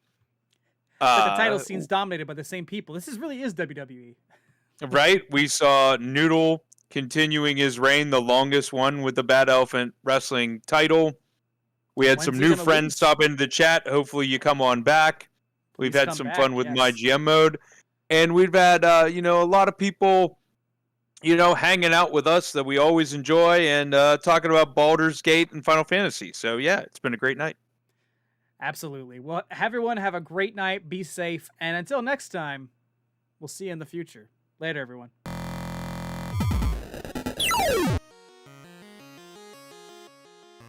But the title scene's dominated by the same people. This really is WWE. Right? We saw Noodle continuing his reign, the longest one with the Bad Elephant Wrestling title. We had some new friends stop into the chat. Hopefully you come on back. We've had some fun with MyGM mode. And we've had, a lot of people, hanging out with us that we always enjoy and talking about Baldur's Gate and Final Fantasy. So, yeah, it's been a great night. Absolutely. Well, everyone have a great night. Be safe. And until next time, we'll see you in the future. Later, everyone.